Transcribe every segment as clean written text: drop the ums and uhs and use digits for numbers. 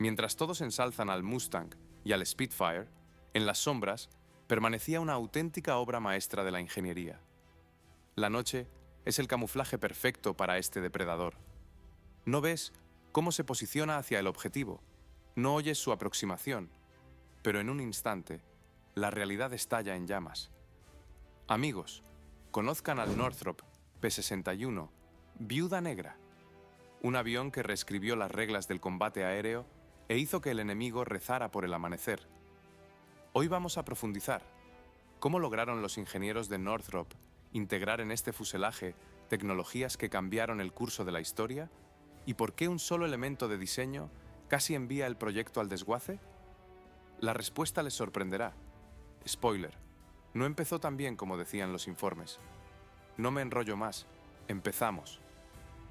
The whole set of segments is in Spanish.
Mientras todos ensalzan al Mustang y al Spitfire, en las sombras permanecía una auténtica obra maestra de la ingeniería. La noche es el camuflaje perfecto para este depredador. No ves cómo se posiciona hacia el objetivo, no oyes su aproximación, pero en un instante, la realidad estalla en llamas. Amigos, conozcan al Northrop P-61, Viuda Negra, un avión que reescribió las reglas del combate aéreo e hizo que el enemigo rezara por el amanecer. Hoy vamos a profundizar. ¿Cómo lograron los ingenieros de Northrop integrar en este fuselaje tecnologías que cambiaron el curso de la historia? ¿Y por qué un solo elemento de diseño casi envía el proyecto al desguace? La respuesta les sorprenderá. Spoiler, no empezó tan bien como decían los informes. No me enrollo más, empezamos.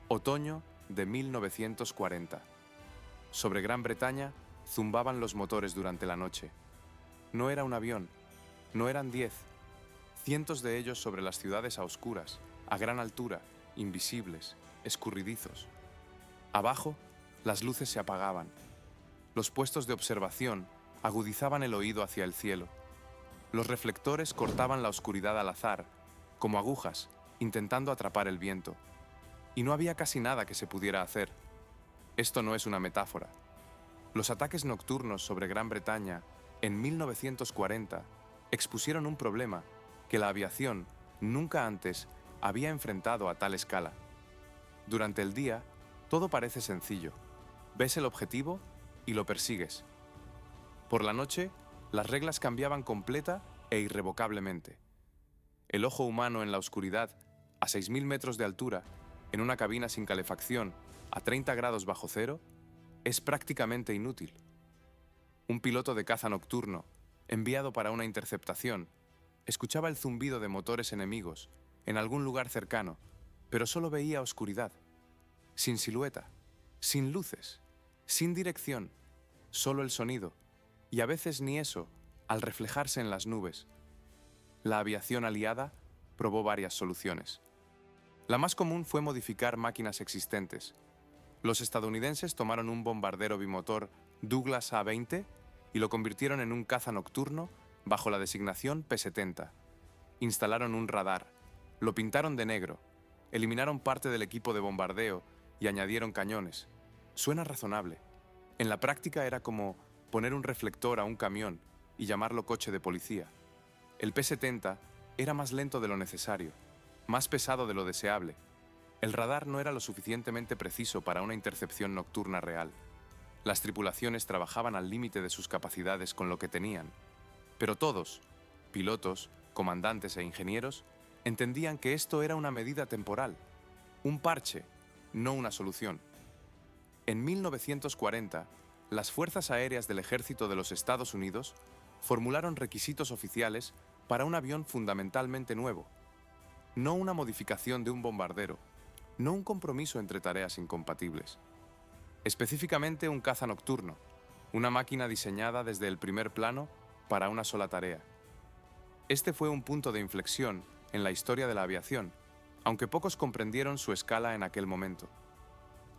Otoño de 1940. Sobre Gran Bretaña zumbaban los motores durante la noche. No era un avión, no eran 10, cientos de ellos sobre las ciudades a oscuras, a gran altura, invisibles, escurridizos. Abajo, las luces se apagaban. Los puestos de observación agudizaban el oído hacia el cielo. Los reflectores cortaban la oscuridad al azar, como agujas, intentando atrapar el viento. Y no había casi nada que se pudiera hacer. Esto no es una metáfora. Los ataques nocturnos sobre Gran Bretaña en 1940 expusieron un problema que la aviación nunca antes había enfrentado a tal escala. Durante el día, todo parece sencillo. Ves el objetivo y lo persigues. Por la noche, las reglas cambiaban completa e irrevocablemente. El ojo humano en la oscuridad, a 6.000 metros de altura, en una cabina sin calefacción, a 30 grados bajo cero, es prácticamente inútil. Un piloto de caza nocturno, enviado para una interceptación, escuchaba el zumbido de motores enemigos en algún lugar cercano, pero solo veía oscuridad, sin silueta, sin luces, sin dirección, solo el sonido, y a veces ni eso, al reflejarse en las nubes. La aviación aliada probó varias soluciones. La más común fue modificar máquinas existentes. Los estadounidenses tomaron un bombardero bimotor Douglas A-20 y lo convirtieron en un caza nocturno bajo la designación P-70. Instalaron un radar, lo pintaron de negro, eliminaron parte del equipo de bombardeo y añadieron cañones. Suena razonable. En la práctica era como poner un reflector a un camión y llamarlo coche de policía. El P-70 era más lento de lo necesario, más pesado de lo deseable. El radar no era lo suficientemente preciso para una intercepción nocturna real. Las tripulaciones trabajaban al límite de sus capacidades con lo que tenían. Pero todos, pilotos, comandantes e ingenieros, entendían que esto era una medida temporal, un parche, no una solución. En 1940, las Fuerzas Aéreas del Ejército de los Estados Unidos formularon requisitos oficiales para un avión fundamentalmente nuevo. No una modificación de un bombardero, no un compromiso entre tareas incompatibles. Específicamente un caza nocturno, una máquina diseñada desde el primer plano para una sola tarea. Este fue un punto de inflexión en la historia de la aviación, aunque pocos comprendieron su escala en aquel momento.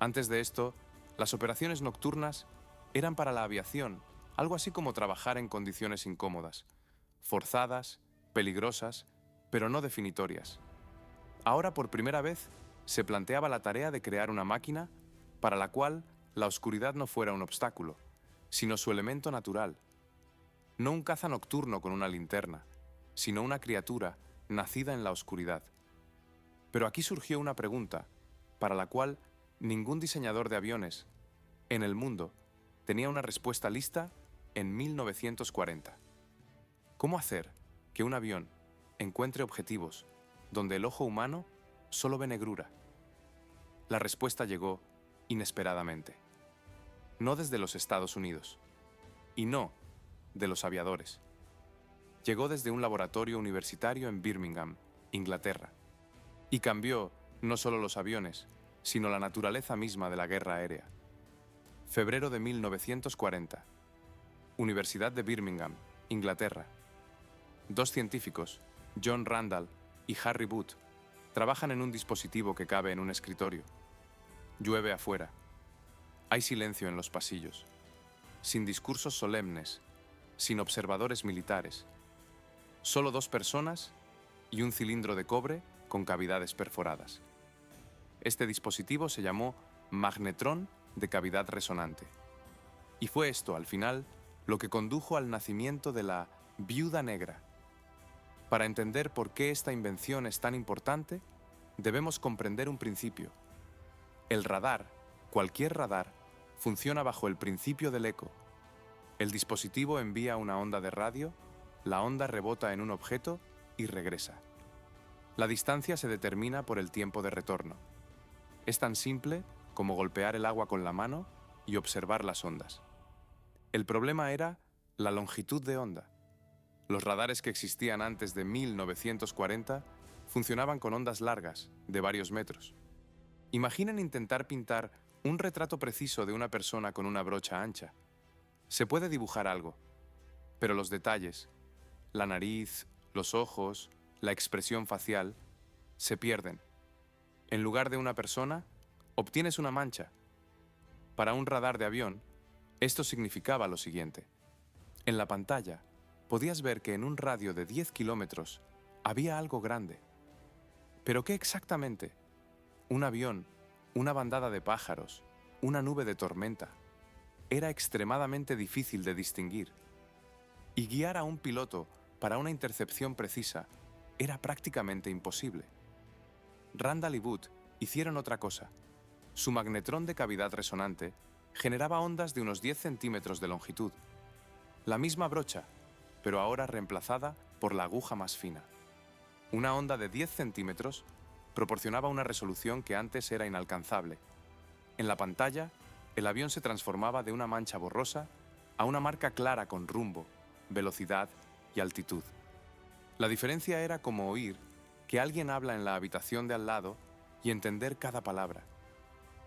Antes de esto, las operaciones nocturnas eran para la aviación algo así como trabajar en condiciones incómodas, forzadas, peligrosas, pero no definitorias. Ahora, por primera vez, se planteaba la tarea de crear una máquina para la cual la oscuridad no fuera un obstáculo, sino su elemento natural. No un caza nocturno con una linterna, sino una criatura nacida en la oscuridad. Pero aquí surgió una pregunta, para la cual ningún diseñador de aviones en el mundo tenía una respuesta lista en 1940. ¿Cómo hacer que un avión encuentre objetivos donde el ojo humano solo ve negrura? La respuesta llegó inesperadamente. No desde los Estados Unidos, y no de los aviadores. Llegó desde un laboratorio universitario en Birmingham, Inglaterra, y cambió no solo los aviones, sino la naturaleza misma de la guerra aérea. Febrero de 1940. Universidad de Birmingham, Inglaterra. Dos científicos, John Randall y Harry Booth, trabajan en un dispositivo que cabe en un escritorio. Llueve afuera. Hay silencio en los pasillos. sin discursos solemnes, sin observadores militares. Solo 2 personas y un cilindro de cobre con cavidades perforadas. Este dispositivo se llamó magnetrón de cavidad resonante. Y fue esto, al final, lo que condujo al nacimiento de la Viuda Negra. Para entender por qué esta invención es tan importante, debemos comprender un principio. El radar, cualquier radar, funciona bajo el principio del eco. El dispositivo envía una onda de radio, la onda rebota en un objeto y regresa. La distancia se determina por el tiempo de retorno. Es tan simple como golpear el agua con la mano y observar las ondas. El problema era la longitud de onda. Los radares que existían antes de 1940 funcionaban con ondas largas, de varios metros. Imaginen intentar pintar un retrato preciso de una persona con una brocha ancha. Se puede dibujar algo, pero los detalles, la nariz, los ojos, la expresión facial, se pierden. En lugar de una persona, obtienes una mancha. Para un radar de avión, esto significaba lo siguiente. En la pantalla, podías ver que en un radio de 10 kilómetros había algo grande. ¿Pero qué exactamente? Un avión, una bandada de pájaros, una nube de tormenta. Era extremadamente difícil de distinguir. Y guiar a un piloto para una intercepción precisa era prácticamente imposible. Randall y Booth hicieron otra cosa. Su magnetrón de cavidad resonante generaba ondas de unos 10 centímetros de longitud. La misma brocha, pero ahora reemplazada por la aguja más fina. Una onda de 10 centímetros proporcionaba una resolución que antes era inalcanzable. En la pantalla, el avión se transformaba de una mancha borrosa a una marca clara con rumbo, velocidad y altitud. La diferencia era como oír que alguien habla en la habitación de al lado y entender cada palabra.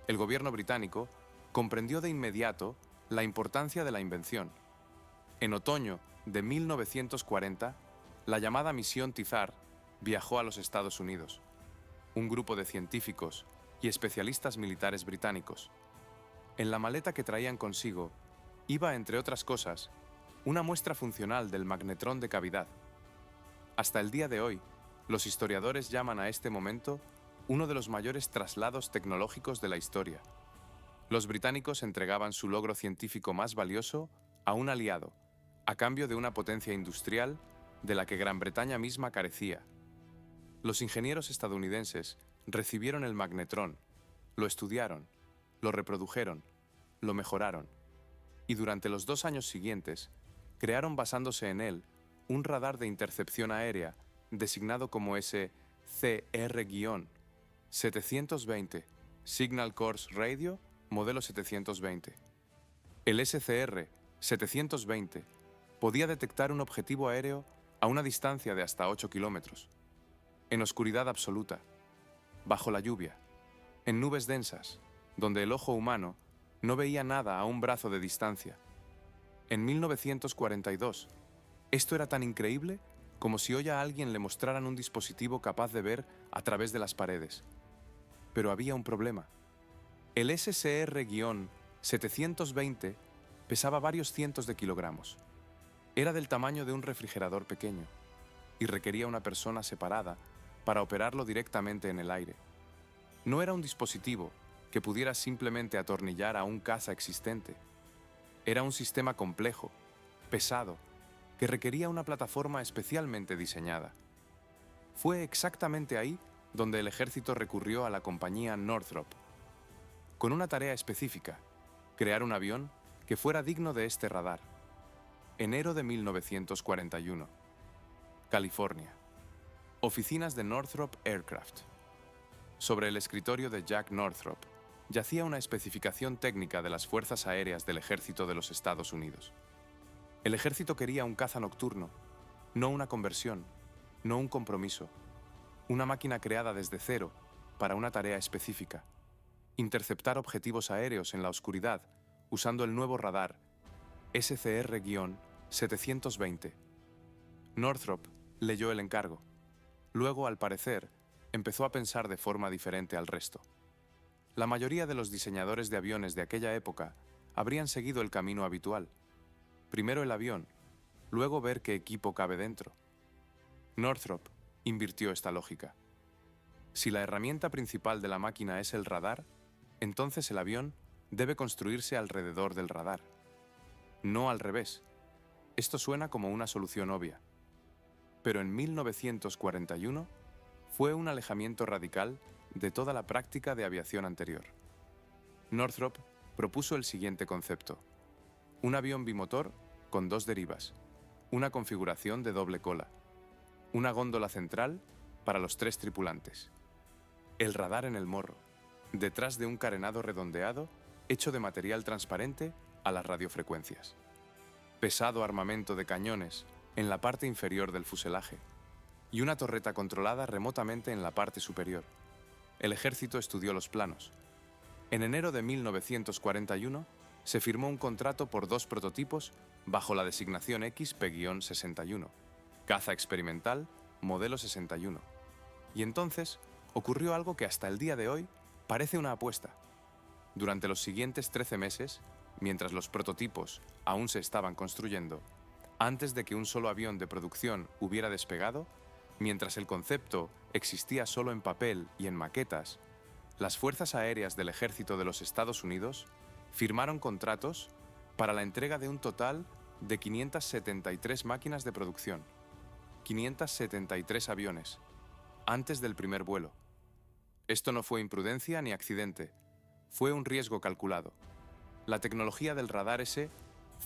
El gobierno británico comprendió de inmediato la importancia de la invención. En otoño de 1940, la llamada Misión Tizar viajó a los Estados Unidos. Un grupo de científicos y especialistas militares británicos. En la maleta que traían consigo iba, entre otras cosas, una muestra funcional del magnetrón de cavidad. Hasta el día de hoy, los historiadores llaman a este momento uno de los mayores traslados tecnológicos de la historia. Los británicos entregaban su logro científico más valioso a un aliado, a cambio de una potencia industrial de la que Gran Bretaña misma carecía. Los ingenieros estadounidenses recibieron el magnetrón, lo estudiaron, lo reprodujeron, lo mejoraron, y durante los 2 años siguientes crearon basándose en él un radar de intercepción aérea designado como SCR-720, Signal Course Radio, modelo 720. El SCR-720 podía detectar un objetivo aéreo a una distancia de hasta 8 kilómetros, en oscuridad absoluta, bajo la lluvia, en nubes densas, donde el ojo humano no veía nada a un brazo de distancia. En 1942, esto era tan increíble como si hoy a alguien le mostraran un dispositivo capaz de ver a través de las paredes. Pero había un problema. El SCR-720 pesaba varios cientos de kilogramos. Era del tamaño de un refrigerador pequeño y requería una persona separada para operarlo directamente en el aire. No era un dispositivo que pudiera simplemente atornillar a un caza existente. Era un sistema complejo, pesado, que requería una plataforma especialmente diseñada. Fue exactamente ahí donde el ejército recurrió a la compañía Northrop, con una tarea específica: crear un avión que fuera digno de este radar. Enero de 1941. California. Oficinas de Northrop Aircraft. Sobre el escritorio de Jack Northrop yacía una especificación técnica de las fuerzas aéreas del ejército de los Estados Unidos. El ejército quería un caza nocturno, no una conversión, no un compromiso. Una máquina creada desde cero para una tarea específica: interceptar objetivos aéreos en la oscuridad usando el nuevo radar SCR-720. Northrop leyó el encargo. Luego, al parecer, empezó a pensar de forma diferente al resto. La mayoría de los diseñadores de aviones de aquella época habrían seguido el camino habitual. Primero el avión, luego ver qué equipo cabe dentro. Northrop invirtió esta lógica. Si la herramienta principal de la máquina es el radar, entonces el avión debe construirse alrededor del radar. No al revés. Esto suena como una solución obvia. Pero en 1941 fue un alejamiento radical de toda la práctica de aviación anterior. Northrop propuso el siguiente concepto: un avión bimotor con dos derivas, una configuración de doble cola, una góndola central para los tres tripulantes, el radar en el morro, detrás de un carenado redondeado hecho de material transparente a las radiofrecuencias, pesado armamento de cañones en la parte inferior del fuselaje y una torreta controlada remotamente en la parte superior. El ejército estudió los planos. En enero de 1941 se firmó un contrato por dos prototipos bajo la designación XP-61, caza experimental modelo 61. Y entonces ocurrió algo que hasta el día de hoy parece una apuesta. Durante los siguientes 13 meses, mientras los prototipos aún se estaban construyendo, antes de que un solo avión de producción hubiera despegado, mientras el concepto existía solo en papel y en maquetas, las Fuerzas Aéreas del Ejército de los Estados Unidos firmaron contratos para la entrega de un total de 573 máquinas de producción, 573 aviones, antes del primer vuelo. Esto no fue imprudencia ni accidente, fue un riesgo calculado. La tecnología del radar S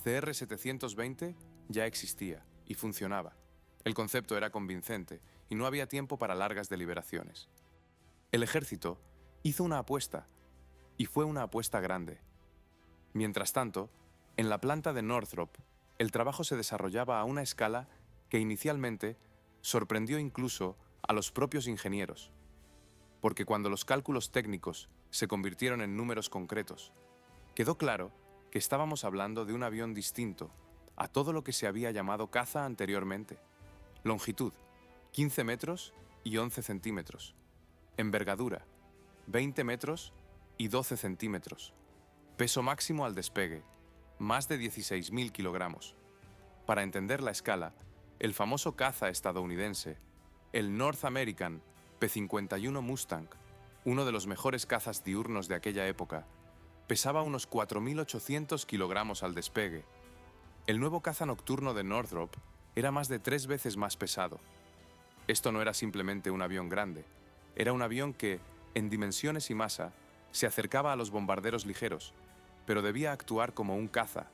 CR-720 ya existía y funcionaba. El concepto era convincente y no había tiempo para largas deliberaciones. El ejército hizo una apuesta, y fue una apuesta grande. Mientras tanto, en la planta de Northrop, el trabajo se desarrollaba a una escala que inicialmente sorprendió incluso a los propios ingenieros, porque cuando los cálculos técnicos se convirtieron en números concretos, quedó claro que estábamos hablando de un avión distinto a todo lo que se había llamado caza anteriormente. Longitud, 15 metros y 11 centímetros. Envergadura, 20 metros y 12 centímetros. Peso máximo al despegue, más de 16.000 kilogramos. Para entender la escala, el famoso caza estadounidense, el North American P-51 Mustang, uno de los mejores cazas diurnos de aquella época, pesaba unos 4.800 kilogramos al despegue. El nuevo caza nocturno de Northrop era más de 3 veces más pesado. Esto no era simplemente un avión grande, era un avión que, en dimensiones y masa, se acercaba a los bombarderos ligeros, pero debía actuar como un caza.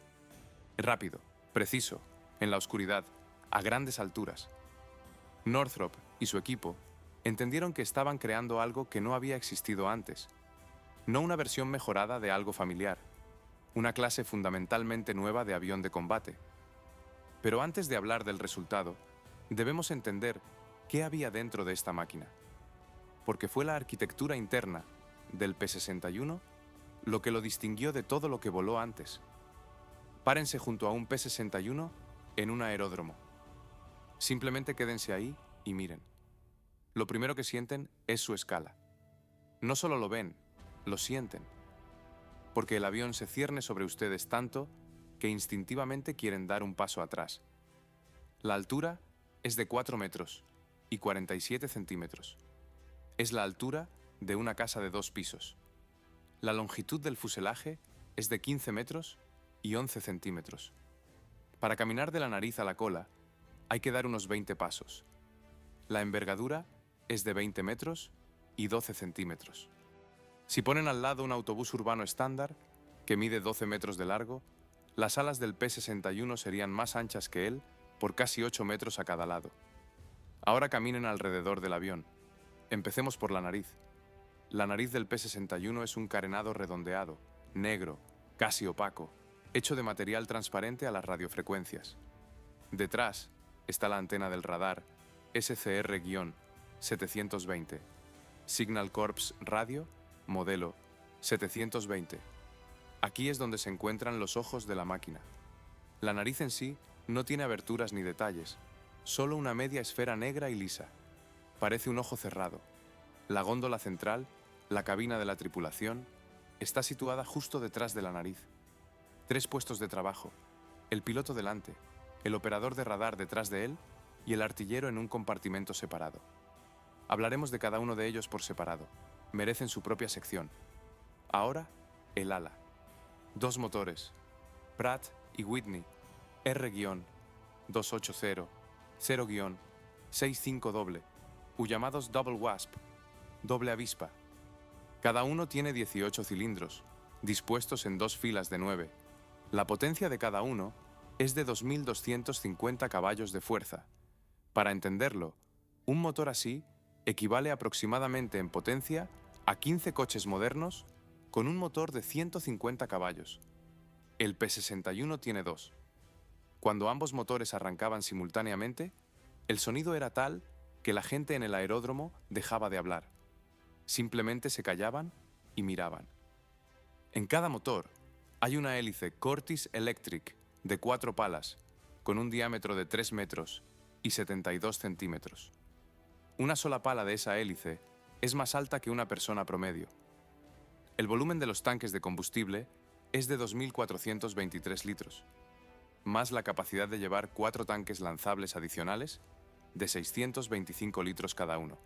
Rápido, preciso, en la oscuridad, a grandes alturas. Northrop y su equipo entendieron que estaban creando algo que no había existido antes. No una versión mejorada de algo familiar, una clase fundamentalmente nueva de avión de combate. Pero antes de hablar del resultado, debemos entender qué había dentro de esta máquina, porque fue la arquitectura interna del P-61 lo que lo distinguió de todo lo que voló antes. Párense junto a un P-61 en un aeródromo. Simplemente quédense ahí y miren. Lo primero que sienten es su escala. No solo lo ven, lo sienten, porque el avión se cierne sobre ustedes tanto que instintivamente quieren dar un paso atrás. La altura es de 4 metros y 47 centímetros. Es la altura de una casa de 2 pisos. La longitud del fuselaje es de 15 metros y 11 centímetros. Para caminar de la nariz a la cola hay que dar unos 20 pasos. La envergadura es de 20 metros y 12 centímetros. Si ponen al lado un autobús urbano estándar, que mide 12 metros de largo, las alas del P-61 serían más anchas que él por casi 8 metros a cada lado. Ahora caminen alrededor del avión. Empecemos por la nariz. La nariz del P-61 es un carenado redondeado, negro, casi opaco, hecho de material transparente a las radiofrecuencias. Detrás está la antena del radar SCR-720, Signal Corps Radio, modelo 720. Aquí es donde se encuentran los ojos de la máquina. La nariz en sí no tiene aberturas ni detalles, solo una media esfera negra y lisa. Parece un ojo cerrado. La góndola central, la cabina de la tripulación, está situada justo detrás de la nariz. 3 puestos de trabajo, el piloto delante, el operador de radar detrás de él y el artillero en un compartimento separado. Hablaremos de cada uno de ellos por separado. Merecen su propia sección. Ahora, el ala. 2 motores, Pratt y Whitney, R-280, 0-65 doble, o llamados Double Wasp, doble avispa. Cada uno tiene 18 cilindros, dispuestos en 2 filas de 9. La potencia de cada uno es de 2.250 caballos de fuerza. Para entenderlo, un motor así equivale aproximadamente en potencia a 15 coches modernos con un motor de 150 caballos. El P-61 tiene 2. Cuando ambos motores arrancaban simultáneamente, el sonido era tal que la gente en el aeródromo dejaba de hablar. Simplemente se callaban y miraban. En cada motor hay una hélice Curtiss Electric de 4 palas, con un diámetro de 3 metros y 72 centímetros. Una sola pala de esa hélice es más alta que una persona promedio. El volumen de los tanques de combustible es de 2.423 litros, más la capacidad de llevar 4 tanques lanzables adicionales de 625 litros cada uno.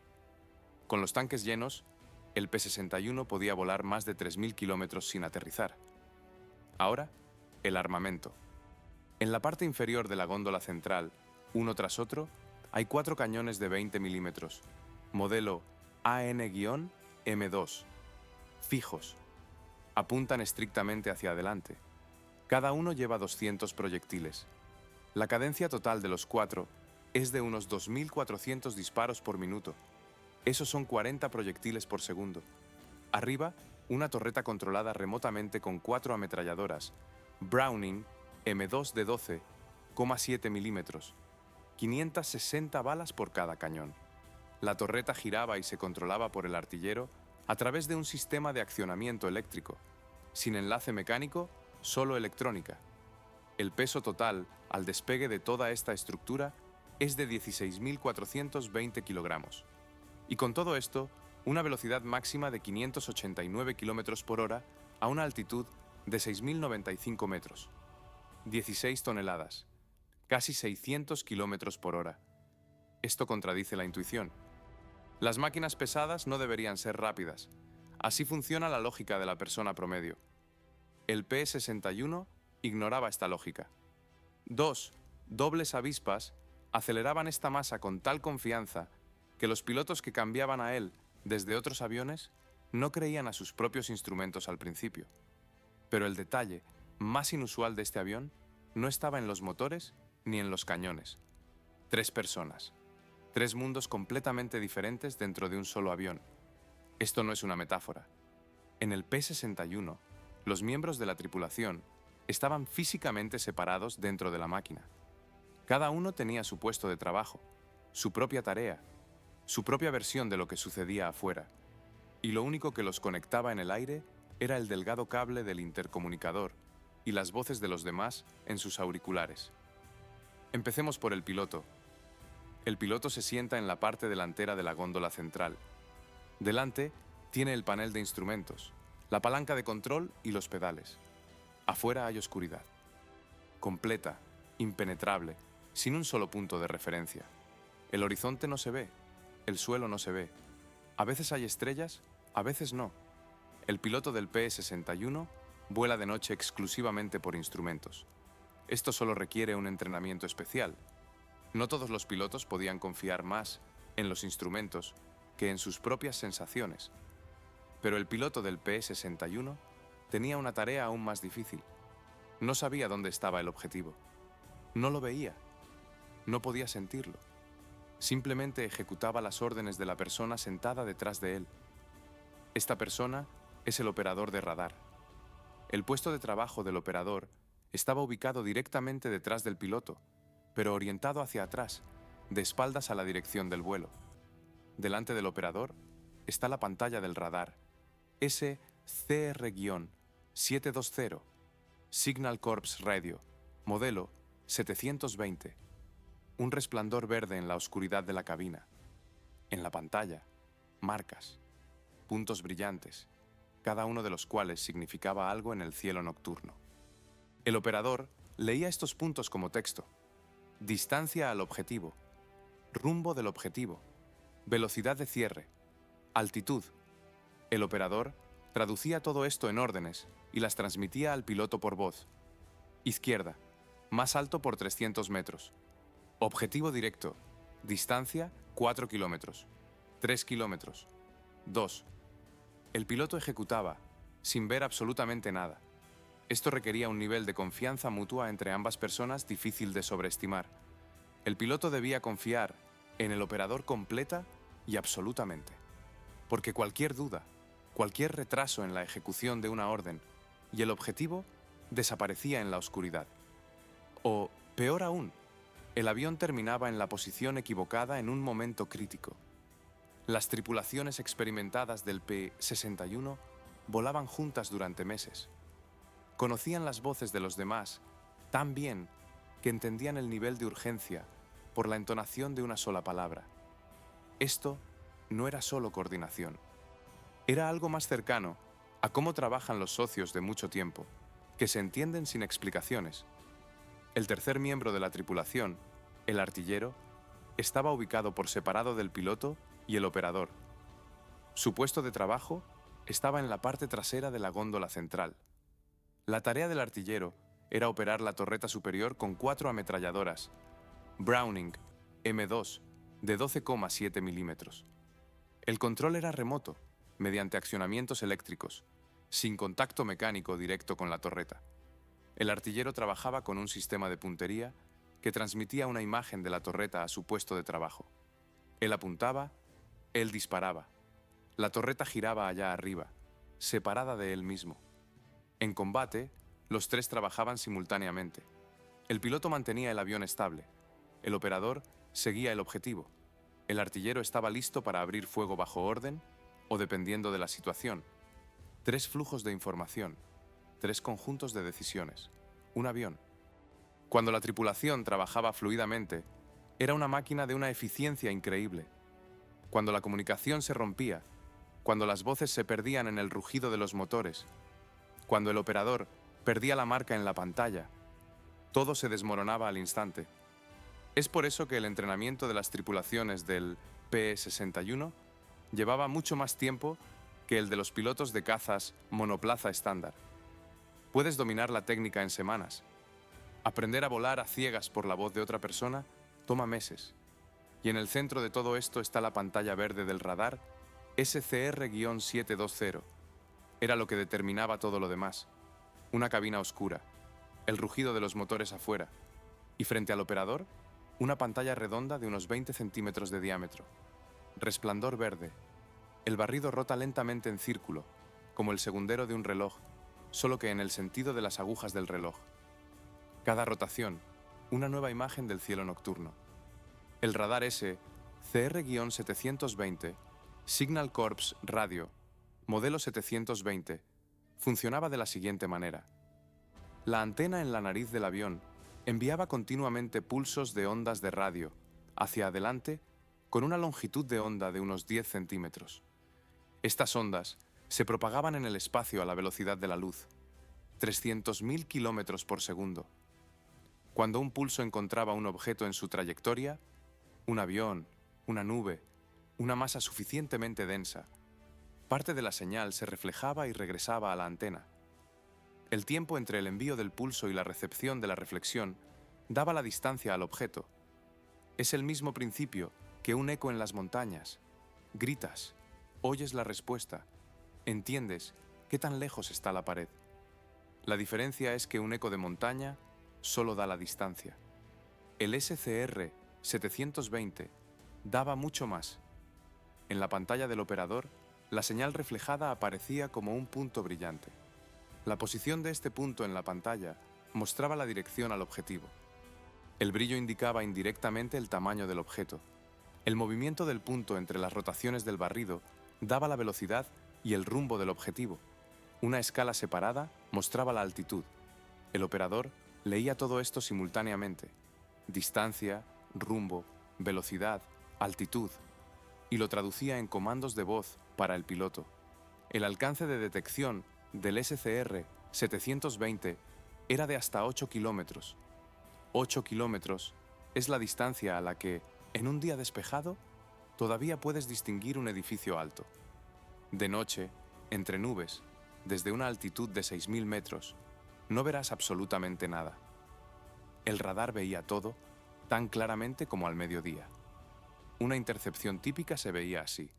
Con los tanques llenos, el P-61 podía volar más de 3.000 kilómetros sin aterrizar. Ahora, el armamento. En la parte inferior de la góndola central, uno tras otro, hay 4 cañones de 20 milímetros, modelo AN-M2, fijos. Apuntan estrictamente hacia adelante. Cada uno lleva 200 proyectiles. La cadencia total de los 4 es de unos 2.400 disparos por minuto. Esos son 40 proyectiles por segundo. Arriba, una torreta controlada remotamente con 4 ametralladoras, Browning M2 de 12,7 milímetros, 560 balas por cada cañón. La torreta giraba y se controlaba por el artillero a través de un sistema de accionamiento eléctrico, sin enlace mecánico, solo electrónica. El peso total al despegue de toda esta estructura es de 16.420 kilogramos. Y con todo esto, una velocidad máxima de 589 km por hora a una altitud de 6.095 metros. 16 toneladas, casi 600 km por hora. Esto contradice la intuición. Las máquinas pesadas no deberían ser rápidas. Así funciona la lógica de la persona promedio. El P-61 ignoraba esta lógica. 2 dobles avispas aceleraban esta masa con tal confianza que los pilotos que cambiaban a él desde otros aviones no creían a sus propios instrumentos al principio. Pero el detalle más inusual de este avión no estaba en los motores ni en los cañones. 3 personas. 3 mundos completamente diferentes dentro de un solo avión. Esto no es una metáfora. En el P-61, los miembros de la tripulación estaban físicamente separados dentro de la máquina. Cada uno tenía su puesto de trabajo, su propia tarea, su propia versión de lo que sucedía afuera, y lo único que los conectaba en el aire era el delgado cable del intercomunicador y las voces de los demás en sus auriculares. Empecemos por el piloto. El piloto se sienta en la parte delantera de la góndola central. Delante tiene el panel de instrumentos, la palanca de control y los pedales. Afuera hay oscuridad. Completa, impenetrable, sin un solo punto de referencia. El horizonte no se ve, el suelo no se ve. A veces hay estrellas, a veces no. El piloto del P-61 vuela de noche exclusivamente por instrumentos. Esto solo requiere un entrenamiento especial. No todos los pilotos podían confiar más en los instrumentos que en sus propias sensaciones. Pero el piloto del P-61 tenía una tarea aún más difícil. No sabía dónde estaba el objetivo. No lo veía. No podía sentirlo. Simplemente ejecutaba las órdenes de la persona sentada detrás de él. Esta persona es el operador de radar. El puesto de trabajo del operador estaba ubicado directamente detrás del piloto, pero orientado hacia atrás, de espaldas a la dirección del vuelo. Delante del operador está la pantalla del radar, SCR-720, Signal Corps Radio, modelo 720. Un resplandor verde en la oscuridad de la cabina. En la pantalla, marcas, puntos brillantes, cada uno de los cuales significaba algo en el cielo nocturno. El operador leía estos puntos como texto: distancia al objetivo, rumbo del objetivo, velocidad de cierre, altitud. El operador traducía todo esto en órdenes y las transmitía al piloto por voz. Izquierda, más alto por 300 metros. Objetivo directo, distancia 4 kilómetros, 3 kilómetros, 2. El piloto ejecutaba, sin ver absolutamente nada. Esto requería un nivel de confianza mutua entre ambas personas difícil de sobreestimar. El piloto debía confiar en el operador completa y absolutamente. Porque cualquier duda, cualquier retraso en la ejecución de una orden y el objetivo desaparecía en la oscuridad. O, peor aún, el avión terminaba en la posición equivocada en un momento crítico. Las tripulaciones experimentadas del P-61 volaban juntas durante meses. Conocían las voces de los demás tan bien que entendían el nivel de urgencia por la entonación de una sola palabra. Esto no era solo coordinación. Era algo más cercano a cómo trabajan los socios de mucho tiempo, que se entienden sin explicaciones. El tercer miembro de la tripulación, el artillero, estaba ubicado por separado del piloto y el operador. Su puesto de trabajo estaba en la parte trasera de la góndola central. La tarea del artillero era operar la torreta superior con 4 ametralladoras Browning M2 de 12,7 milímetros. El control era remoto, mediante accionamientos eléctricos, sin contacto mecánico directo con la torreta. El artillero trabajaba con un sistema de puntería que transmitía una imagen de la torreta a su puesto de trabajo. Él apuntaba, él disparaba. La torreta giraba allá arriba, separada de él mismo. En combate, los tres trabajaban simultáneamente. El piloto mantenía el avión estable. El operador seguía el objetivo. El artillero estaba listo para abrir fuego bajo orden o dependiendo de la situación. 3 flujos de información, 3 conjuntos de decisiones, un avión. Cuando la tripulación trabajaba fluidamente, era una máquina de una eficiencia increíble. Cuando la comunicación se rompía, cuando las voces se perdían en el rugido de los motores, cuando el operador perdía la marca en la pantalla, todo se desmoronaba al instante. Es por eso que el entrenamiento de las tripulaciones del P-61 llevaba mucho más tiempo que el de los pilotos de cazas monoplaza estándar. Puedes dominar la técnica en semanas. Aprender a volar a ciegas por la voz de otra persona toma meses. Y en el centro de todo esto está la pantalla verde del radar SCR-720. Era lo que determinaba todo lo demás. Una cabina oscura, el rugido de los motores afuera, y frente al operador, una pantalla redonda de unos 20 centímetros de diámetro. Resplandor verde. El barrido rota lentamente en círculo, como el segundero de un reloj, solo que en el sentido de las agujas del reloj. Cada rotación, una nueva imagen del cielo nocturno. El radar S, CR-720, Signal Corps Radio, modelo 720, funcionaba de la siguiente manera. La antena en la nariz del avión enviaba continuamente pulsos de ondas de radio hacia adelante con una longitud de onda de unos 10 centímetros. Estas ondas se propagaban en el espacio a la velocidad de la luz, 300.000 kilómetros por segundo. Cuando un pulso encontraba un objeto en su trayectoria, un avión, una nube, una masa suficientemente densa, parte de la señal se reflejaba y regresaba a la antena. El tiempo entre el envío del pulso y la recepción de la reflexión daba la distancia al objeto. Es el mismo principio que un eco en las montañas. Gritas, oyes la respuesta, entiendes qué tan lejos está la pared. La diferencia es que un eco de montaña solo da la distancia. El SCR-720 daba mucho más. En la pantalla del operador, la señal reflejada aparecía como un punto brillante. La posición de este punto en la pantalla mostraba la dirección al objetivo. El brillo indicaba indirectamente el tamaño del objeto. El movimiento del punto entre las rotaciones del barrido daba la velocidad y el rumbo del objetivo. Una escala separada mostraba la altitud. El operador leía todo esto simultáneamente: distancia, rumbo, velocidad, altitud, y lo traducía en comandos de voz para el piloto. El alcance de detección del SCR-720 era de hasta 8 kilómetros. 8 kilómetros es la distancia a la que, en un día despejado, todavía puedes distinguir un edificio alto. De noche, entre nubes, desde una altitud de 6.000 metros, no verás absolutamente nada. El radar veía todo tan claramente como al mediodía. Una intercepción típica se veía así.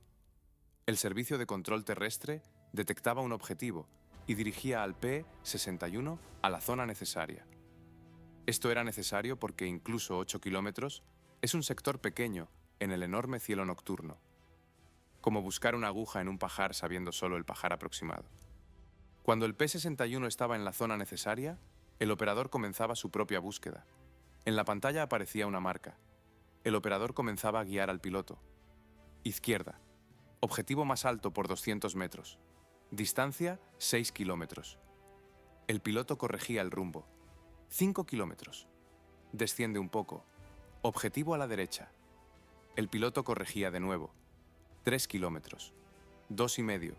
El servicio de control terrestre detectaba un objetivo y dirigía al P-61 a la zona necesaria. Esto era necesario porque incluso 8 kilómetros es un sector pequeño en el enorme cielo nocturno, como buscar una aguja en un pajar sabiendo solo el pajar aproximado. Cuando el P-61 estaba en la zona necesaria, el operador comenzaba su propia búsqueda. En la pantalla aparecía una marca. El operador comenzaba a guiar al piloto. Izquierda. Objetivo más alto por 200 metros. Distancia 6 kilómetros. El piloto corregía el rumbo. 5 kilómetros. Desciende un poco. Objetivo a la derecha. El piloto corregía de nuevo. 3 kilómetros. 2,5.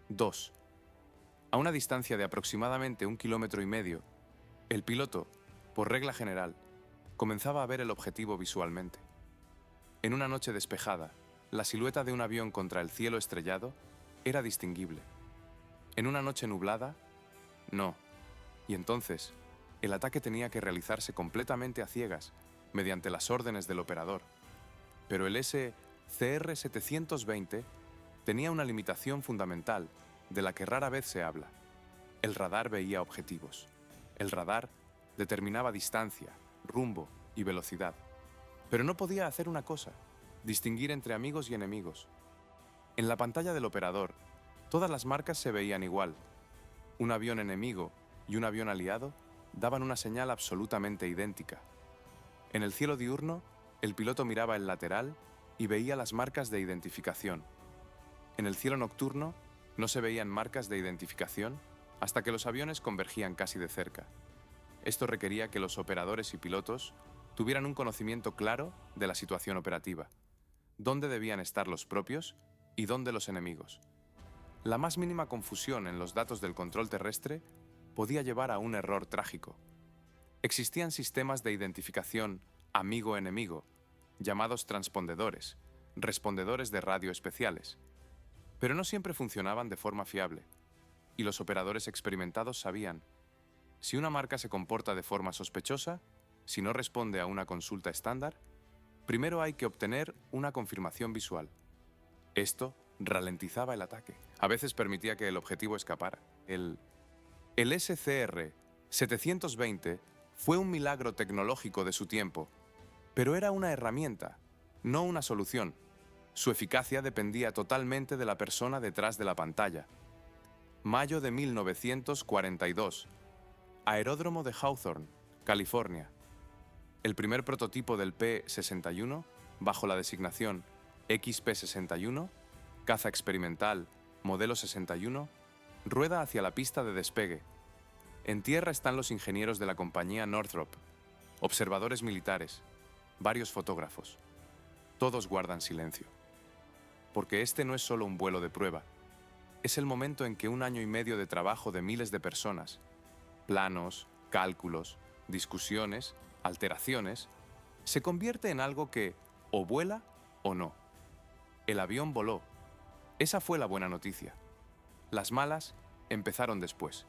2. A una distancia de aproximadamente 1,5 kilómetros, el piloto, por regla general, comenzaba a ver el objetivo visualmente. En una noche despejada, la silueta de un avión contra el cielo estrellado era distinguible. En una noche nublada, no. Y entonces, el ataque tenía que realizarse completamente a ciegas, mediante las órdenes del operador. Pero el SCR-720 tenía una limitación fundamental de la que rara vez se habla. El radar veía objetivos. El radar determinaba distancia, rumbo y velocidad. Pero no podía hacer una cosa: distinguir entre amigos y enemigos. En la pantalla del operador, todas las marcas se veían igual. Un avión enemigo y un avión aliado daban una señal absolutamente idéntica. En el cielo diurno, el piloto miraba el lateral y veía las marcas de identificación. En el cielo nocturno, no se veían marcas de identificación hasta que los aviones convergían casi de cerca. Esto requería que los operadores y pilotos tuvieran un conocimiento claro de la situación operativa, dónde debían estar los propios y dónde los enemigos. La más mínima confusión en los datos del control terrestre podía llevar a un error trágico. Existían sistemas de identificación amigo-enemigo, llamados transpondedores, respondedores de radio especiales, pero no siempre funcionaban de forma fiable, y los operadores experimentados sabían: si una marca se comporta de forma sospechosa, si no responde a una consulta estándar, primero hay que obtener una confirmación visual. Esto ralentizaba el ataque. A veces permitía que el objetivo escapara. El SCR-720 fue un milagro tecnológico de su tiempo, pero era una herramienta, no una solución. Su eficacia dependía totalmente de la persona detrás de la pantalla. Mayo de 1942. Aeródromo de Hawthorne, California. El primer prototipo del P-61, bajo la designación XP-61, caza experimental, modelo 61, rueda hacia la pista de despegue. En tierra están los ingenieros de la compañía Northrop, observadores militares, varios fotógrafos. Todos guardan silencio. Porque este no es solo un vuelo de prueba. Es el momento en que 1 año y medio de trabajo de miles de personas, planos, cálculos, discusiones, alteraciones, se convierte en algo que o vuela o no. El avión voló. Esa fue la buena noticia. Las malas empezaron después.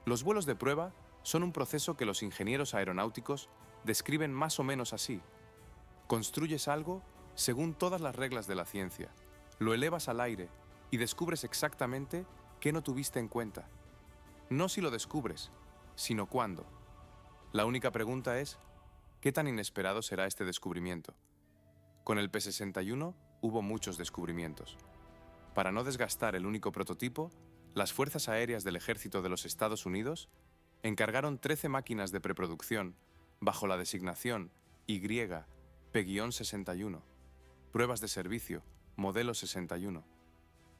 Los vuelos de prueba son un proceso que los ingenieros aeronáuticos describen más o menos así. Construyes algo según todas las reglas de la ciencia, lo elevas al aire y descubres exactamente qué no tuviste en cuenta. No si lo descubres, sino cuándo. La única pregunta es: ¿qué tan inesperado será este descubrimiento? Con el P-61 hubo muchos descubrimientos. Para no desgastar el único prototipo, las Fuerzas Aéreas del Ejército de los Estados Unidos encargaron 13 máquinas de preproducción bajo la designación YP-61, pruebas de servicio, modelo 61.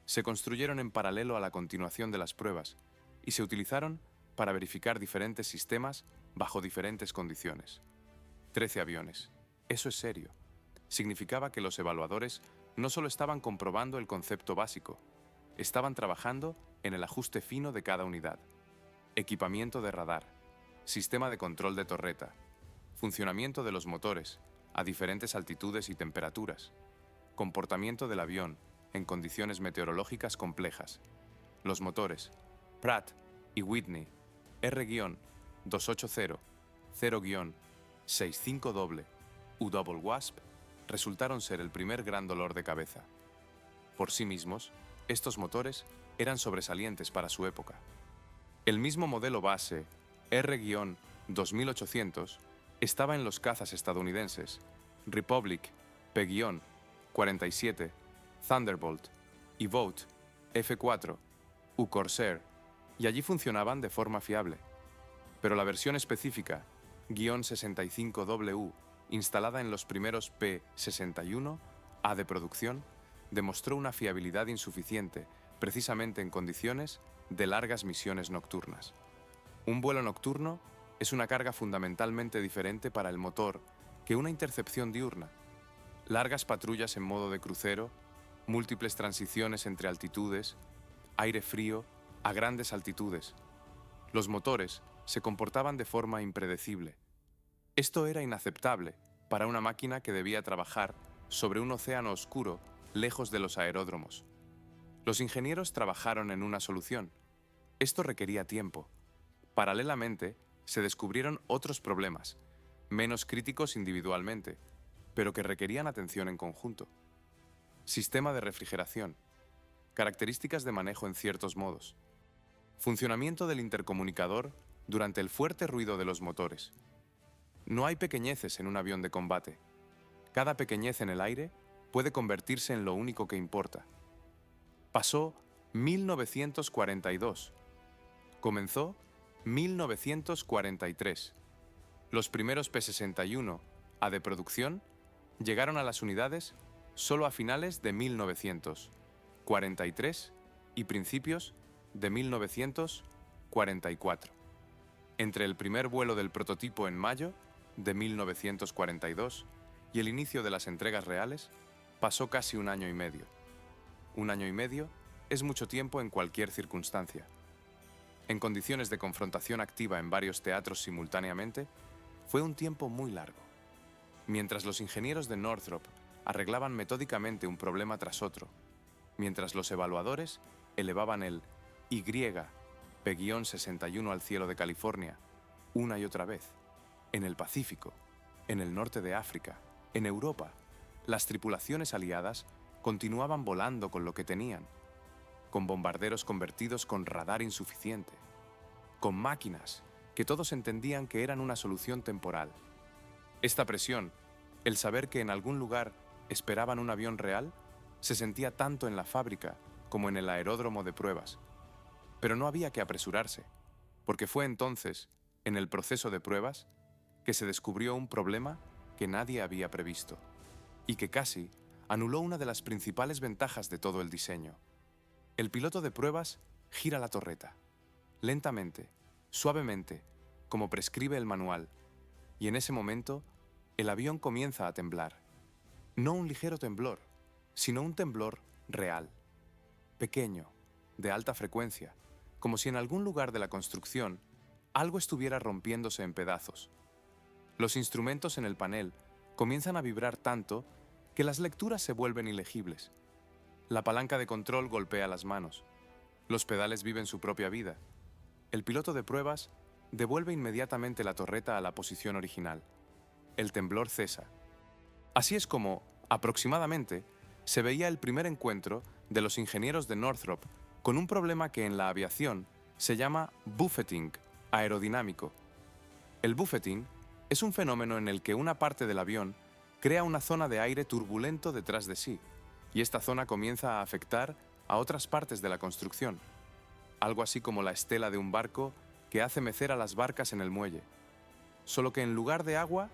Se construyeron en paralelo a la continuación de las pruebas y se utilizaron para verificar diferentes sistemas bajo diferentes condiciones. 13 aviones. Eso es serio. Significaba que los evaluadores no solo estaban comprobando el concepto básico, estaban trabajando en el ajuste fino de cada unidad. Equipamiento de radar, Sistema de control de torreta. Funcionamiento de los motores a diferentes altitudes y temperaturas. Comportamiento del avión en condiciones meteorológicas complejas. Los motores Pratt y Whitney R-280, 0-65 UW-Wasp resultaron ser el primer gran dolor de cabeza. Por sí mismos, estos motores eran sobresalientes para su época. El mismo modelo base R-2800 estaba en los cazas estadounidenses Republic P-47, Thunderbolt y Vogt F-4, U-Corsair, y allí funcionaban de forma fiable. Pero la versión específica, -65W, instalada en los primeros P-61A de producción, demostró una fiabilidad insuficiente, precisamente en condiciones de largas misiones nocturnas. Un vuelo nocturno es una carga fundamentalmente diferente para el motor que una intercepción diurna. Largas patrullas en modo de crucero, múltiples transiciones entre altitudes, aire frío a grandes altitudes. Los motores se comportaban de forma impredecible. Esto era inaceptable para una máquina que debía trabajar sobre un océano oscuro lejos de los aeródromos. Los ingenieros trabajaron en una solución. Esto requería tiempo. Paralelamente, se descubrieron otros problemas, menos críticos individualmente, pero que requerían atención en conjunto. Sistema de refrigeración. Características de manejo en ciertos modos. Funcionamiento del intercomunicador durante el fuerte ruido de los motores. No hay pequeñeces en un avión de combate. Cada pequeñez en el aire puede convertirse en lo único que importa. Pasó 1942. Comenzó 1943. Los primeros P-61A de producción llegaron a las unidades solo a finales de 1943 y principios de 1944. Entre el primer vuelo del prototipo en mayo de 1942 y el inicio de las entregas reales, pasó casi un año y medio. Un año y medio es mucho tiempo en cualquier circunstancia. En condiciones de confrontación activa en varios teatros simultáneamente, fue un tiempo muy largo. Mientras los ingenieros de Northrop arreglaban metódicamente un problema tras otro, mientras los evaluadores elevaban el P-61 al cielo de California una y otra vez, en el Pacífico, en el norte de África, en Europa, las tripulaciones aliadas continuaban volando con lo que tenían, con bombarderos convertidos con radar insuficiente, con máquinas que todos entendían que eran una solución temporal. Esta presión, el saber que en algún lugar esperaban un avión real, se sentía tanto en la fábrica como en el aeródromo de pruebas. Pero no había que apresurarse, porque fue entonces, en el proceso de pruebas, que se descubrió un problema que nadie había previsto, y que casi anuló una de las principales ventajas de todo el diseño. El piloto de pruebas gira la torreta, lentamente, suavemente, como prescribe el manual, y en ese momento, el avión comienza a temblar. No un ligero temblor, sino un temblor real, pequeño, de alta frecuencia, como si en algún lugar de la construcción algo estuviera rompiéndose en pedazos. Los instrumentos en el panel comienzan a vibrar tanto que las lecturas se vuelven ilegibles. La palanca de control golpea las manos. Los pedales viven su propia vida. El piloto de pruebas devuelve inmediatamente la torreta a la posición original. El temblor cesa. Así es como, aproximadamente, se veía el primer encuentro de los ingenieros de Northrop con un problema que en la aviación se llama buffeting aerodinámico. El buffeting es un fenómeno en el que una parte del avión crea una zona de aire turbulento detrás de sí, y esta zona comienza a afectar a otras partes de la construcción, algo así como la estela de un barco que hace mecer a las barcas en el muelle. Solo que en lugar de agua,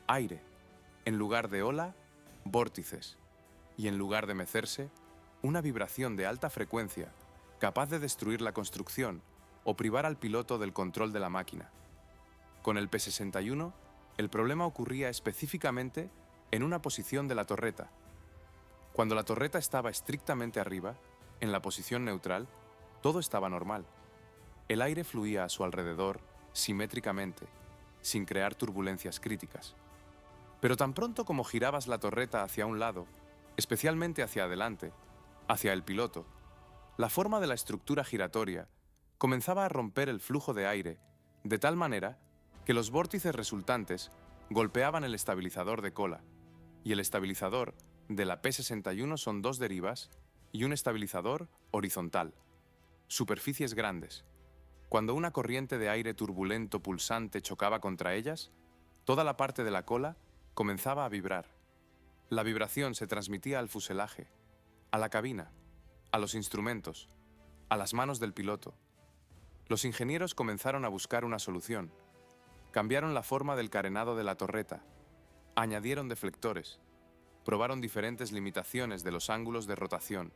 aire, en lugar de ola, vórtices, y en lugar de mecerse, una vibración de alta frecuencia capaz de destruir la construcción o privar al piloto del control de la máquina. Con el P-61, el problema ocurría específicamente en una posición de la torreta. Cuando la torreta estaba estrictamente arriba, en la posición neutral, todo estaba normal. El aire fluía a su alrededor simétricamente, sin crear turbulencias críticas. Pero tan pronto como girabas la torreta hacia un lado, especialmente hacia adelante, hacia el piloto, la forma de la estructura giratoria comenzaba a romper el flujo de aire de tal manera que los vórtices resultantes golpeaban el estabilizador de cola, y el estabilizador de la P61 son dos derivas y un estabilizador horizontal, superficies grandes. Cuando una corriente de aire turbulento pulsante chocaba contra ellas, toda la parte de la cola comenzaba a vibrar. La vibración se transmitía al fuselaje, a la cabina, a los instrumentos, a las manos del piloto. Los ingenieros comenzaron a buscar una solución. Cambiaron la forma del carenado de la torreta, añadieron deflectores, probaron diferentes limitaciones de los ángulos de rotación,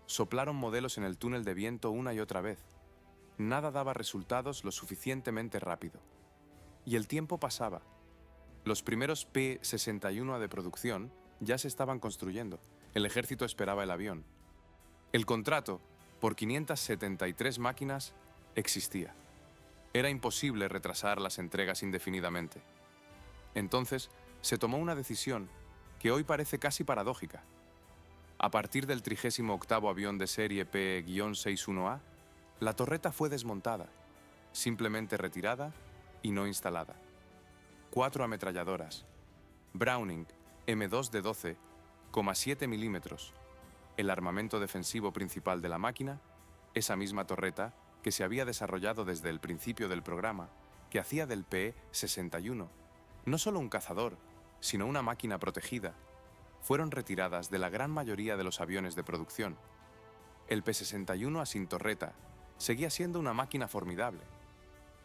soplaron modelos en el túnel de viento una y otra vez. Nada daba resultados lo suficientemente rápido. Y el tiempo pasaba. Los primeros P-61A de producción ya se estaban construyendo. El ejército esperaba el avión. El contrato, por 573 máquinas, existía. Era imposible retrasar las entregas indefinidamente. Entonces, se tomó una decisión que hoy parece casi paradójica. A partir del 38º avión de serie P-61A, la torreta fue desmontada, simplemente retirada y no instalada. 4 ametralladoras, Browning M2 de 12,7 milímetros, el armamento defensivo principal de la máquina, esa misma torreta que se había desarrollado desde el principio del programa, que hacía del P-61 no solo un cazador, sino una máquina protegida, fueron retiradas de la gran mayoría de los aviones de producción. El P-61A sin torreta seguía siendo una máquina formidable.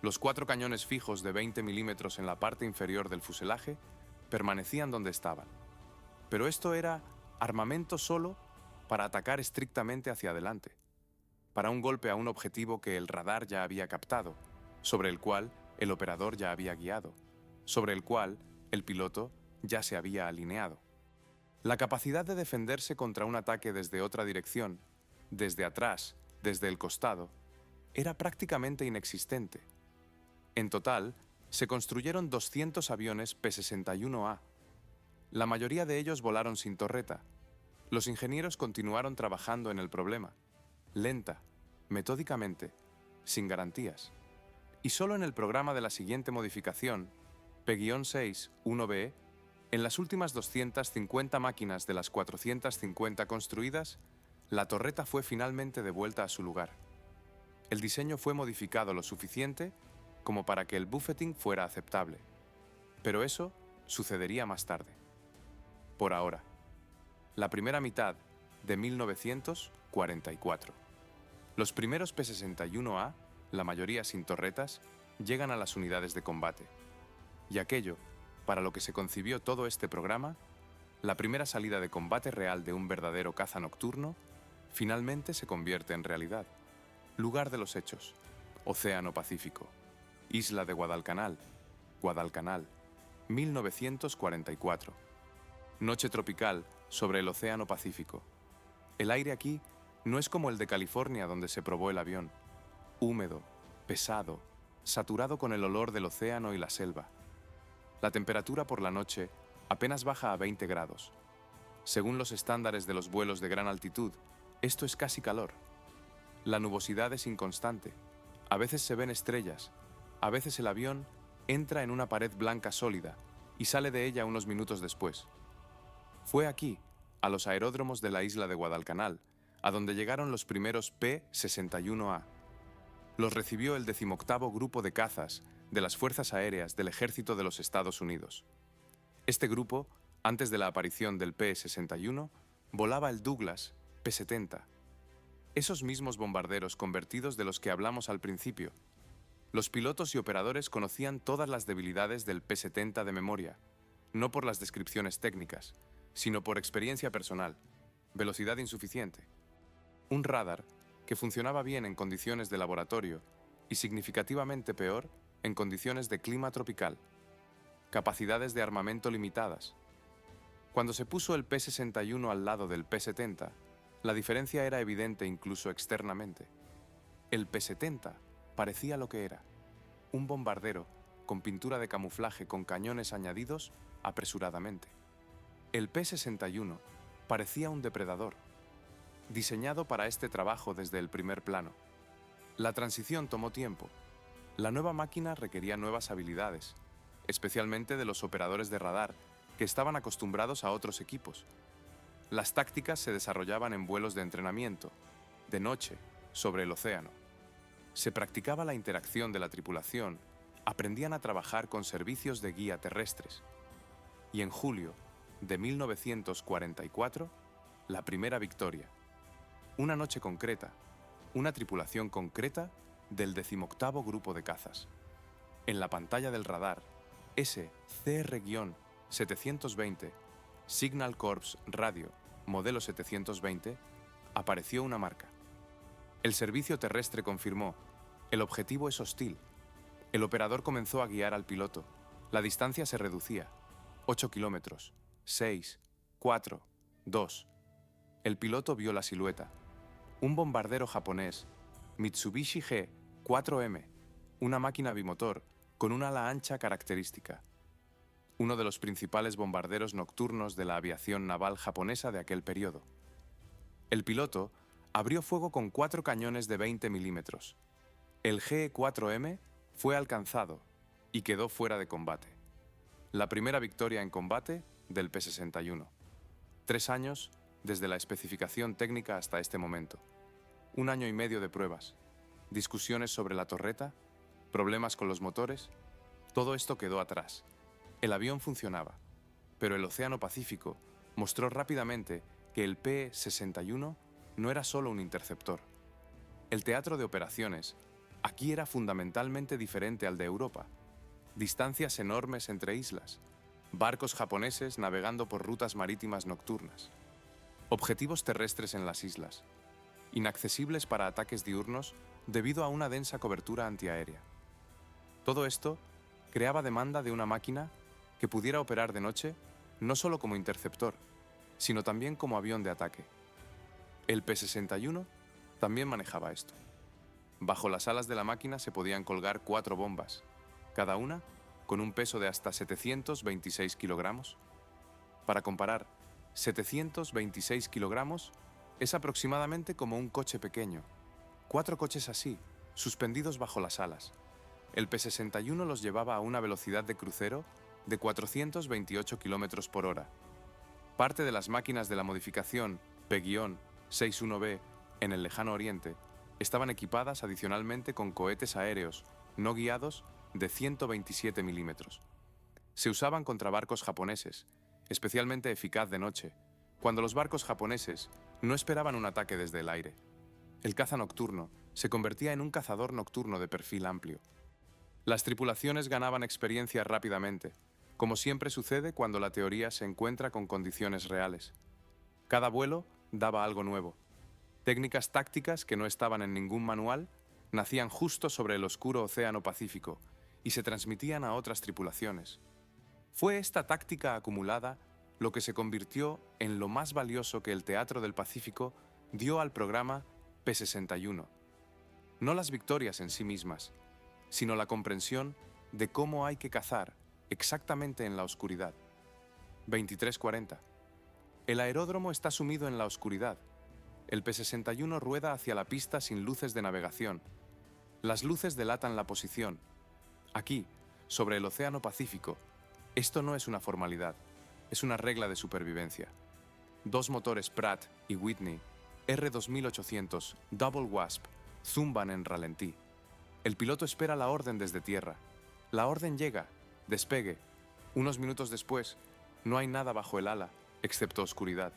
Los 4 cañones fijos de 20 milímetros en la parte inferior del fuselaje permanecían donde estaban. Pero esto era armamento solo para atacar estrictamente hacia adelante, para un golpe a un objetivo que el radar ya había captado, sobre el cual el operador ya había guiado, sobre el cual el piloto ya se había alineado. La capacidad de defenderse contra un ataque desde otra dirección, desde atrás, desde el costado, era prácticamente inexistente. En total, se construyeron 200 aviones P-61A. La mayoría de ellos volaron sin torreta. Los ingenieros continuaron trabajando en el problema, lenta, metódicamente, sin garantías. Y solo en el programa de la siguiente modificación, P-6-1B, en las últimas 250 máquinas de las 450 construidas, la torreta fue finalmente devuelta a su lugar. El diseño fue modificado lo suficiente como para que el buffeting fuera aceptable. Pero eso sucedería más tarde. Por ahora. La primera mitad de 1944. Los primeros P-61A, la mayoría sin torretas, llegan a las unidades de combate. Y aquello, para lo que se concibió todo este programa, la primera salida de combate real de un verdadero caza nocturno, finalmente se convierte en realidad. Lugar de los hechos, Océano Pacífico, Isla de Guadalcanal, 1944. Noche tropical sobre el Océano Pacífico. El aire aquí no es como el de California donde se probó el avión. Húmedo, pesado, saturado con el olor del océano y la selva. La temperatura por la noche apenas baja a 20 grados. Según los estándares de los vuelos de gran altitud, esto es casi calor. La nubosidad es inconstante. A veces se ven estrellas. A veces el avión entra en una pared blanca sólida y sale de ella unos minutos después. Fue aquí, a los aeródromos de la isla de Guadalcanal, a donde llegaron los primeros P-61A. Los recibió el 18º Grupo de Cazas de las Fuerzas Aéreas del Ejército de los Estados Unidos. Este grupo, antes de la aparición del P-61, volaba el Douglas P-70. Esos mismos bombarderos convertidos de los que hablamos al principio. Los pilotos y operadores conocían todas las debilidades del P-70 de memoria, no por las descripciones técnicas, sino por experiencia personal, velocidad insuficiente. Un radar que funcionaba bien en condiciones de laboratorio y significativamente peor en condiciones de clima tropical. Capacidades de armamento limitadas. Cuando se puso el P-61 al lado del P-70, la diferencia era evidente incluso externamente. El P-70 parecía lo que era. un bombardero con pintura de camuflaje con cañones añadidos apresuradamente. El P-61 parecía un depredador, diseñado para este trabajo desde el primer plano. La transición tomó tiempo. La nueva máquina requería nuevas habilidades, especialmente de los operadores de radar, que estaban acostumbrados a otros equipos. Las tácticas se desarrollaban en vuelos de entrenamiento, de noche, sobre el océano. Se practicaba la interacción de la tripulación, aprendían a trabajar con servicios de guía terrestres. Y en julio de 1944, la primera victoria. Una noche concreta, una tripulación concreta del 18º Grupo de Cazas. En la pantalla del radar, ese CR-720, Signal Corps Radio, modelo 720, apareció una marca. El servicio terrestre confirmó: el objetivo es hostil. El operador comenzó a guiar al piloto. La distancia se reducía. 8 kilómetros. 6, 4, 2. El piloto vio la silueta. Un bombardero japonés, Mitsubishi G-4M, una máquina bimotor con un ala ancha característica. Uno de los principales bombarderos nocturnos de la aviación naval japonesa de aquel periodo. El piloto abrió fuego con 4 cañones de 20 milímetros. El G-4M fue alcanzado y quedó fuera de combate. La primera victoria en combate del P-61. 3 años desde la especificación técnica hasta este momento. 1 año y medio de pruebas, discusiones sobre la torreta, problemas con los motores. Todo esto quedó atrás. El avión funcionaba, pero el Océano Pacífico mostró rápidamente que el P-61 no era solo un interceptor. El teatro de operaciones aquí era fundamentalmente diferente al de Europa. Distancias enormes entre islas, barcos japoneses navegando por rutas marítimas nocturnas, objetivos terrestres en las islas, inaccesibles para ataques diurnos debido a una densa cobertura antiaérea. Todo esto creaba demanda de una máquina que pudiera operar de noche no solo como interceptor, sino también como avión de ataque. El P-61 también manejaba esto. Bajo las alas de la máquina se podían colgar 4 bombas, cada una con un peso de hasta 726 kilogramos. Para comparar, 726 kilogramos es aproximadamente como un coche pequeño. 4 coches así, suspendidos bajo las alas. El P-61 los llevaba a una velocidad de crucero de 428 kilómetros por hora. Parte de las máquinas de la modificación P-61B en el lejano oriente estaban equipadas adicionalmente con cohetes aéreos no guiados de 127 milímetros. Se usaban contra barcos japoneses, especialmente eficaz de noche, cuando los barcos japoneses no esperaban un ataque desde el aire. El caza nocturno se convertía en un cazador nocturno de perfil amplio. Las tripulaciones ganaban experiencia rápidamente, como siempre sucede cuando la teoría se encuentra con condiciones reales. Cada vuelo daba algo nuevo. Técnicas tácticas que no estaban en ningún manual nacían justo sobre el oscuro Océano Pacífico y se transmitían a otras tripulaciones. Fue esta táctica acumulada lo que se convirtió en lo más valioso que el Teatro del Pacífico dio al programa P-61. No las victorias en sí mismas, sino la comprensión de cómo hay que cazar exactamente en la oscuridad. 23:40. El aeródromo está sumido en la oscuridad. El P-61 rueda hacia la pista sin luces de navegación. Las luces delatan la posición. Aquí, sobre el Océano Pacífico, esto no es una formalidad, es una regla de supervivencia. 2 motores Pratt y Whitney R2800 Double Wasp zumban en ralentí. El piloto espera la orden desde tierra. La orden llega, despegue. Unos minutos después, no hay nada bajo el ala, excepto oscuridad.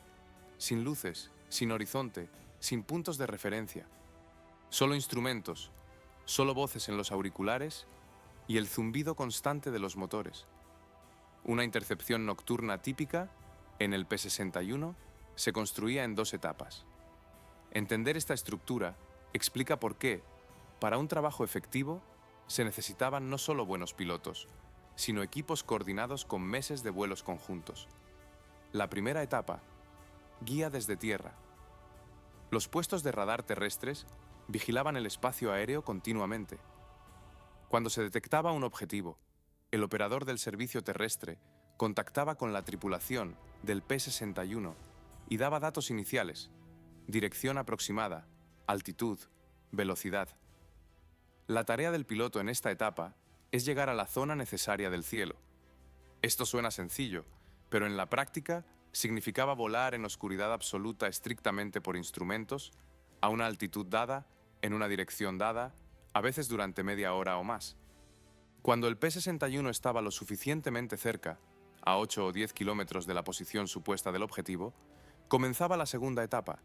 Sin luces, sin horizonte, sin puntos de referencia. Solo instrumentos, solo voces en los auriculares y el zumbido constante de los motores. Una intercepción nocturna típica, en el P-61, se construía en 2 etapas. Entender esta estructura explica por qué, para un trabajo efectivo, se necesitaban no solo buenos pilotos, sino equipos coordinados con meses de vuelos conjuntos. La primera etapa, guía desde tierra. Los puestos de radar terrestres vigilaban el espacio aéreo continuamente. Cuando se detectaba un objetivo, el operador del servicio terrestre contactaba con la tripulación del P-61 y daba datos iniciales: dirección aproximada, altitud, velocidad. La tarea del piloto en esta etapa es llegar a la zona necesaria del cielo. Esto suena sencillo, pero en la práctica significaba volar en oscuridad absoluta estrictamente por instrumentos, a una altitud dada, en una dirección dada, a veces durante media hora o más. Cuando el P-61 estaba lo suficientemente cerca, a 8 o 10 kilómetros de la posición supuesta del objetivo, comenzaba la segunda etapa.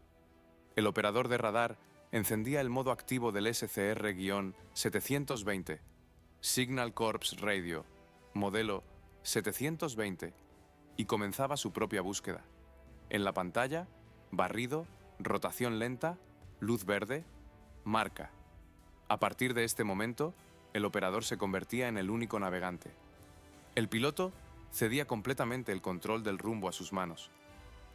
El operador de radar encendía el modo activo del SCR-720, Signal Corps Radio, modelo 720, y comenzaba su propia búsqueda. En la pantalla, barrido, rotación lenta, luz verde, marca. A partir de este momento, el operador se convertía en el único navegante. El piloto cedía completamente el control del rumbo a sus manos.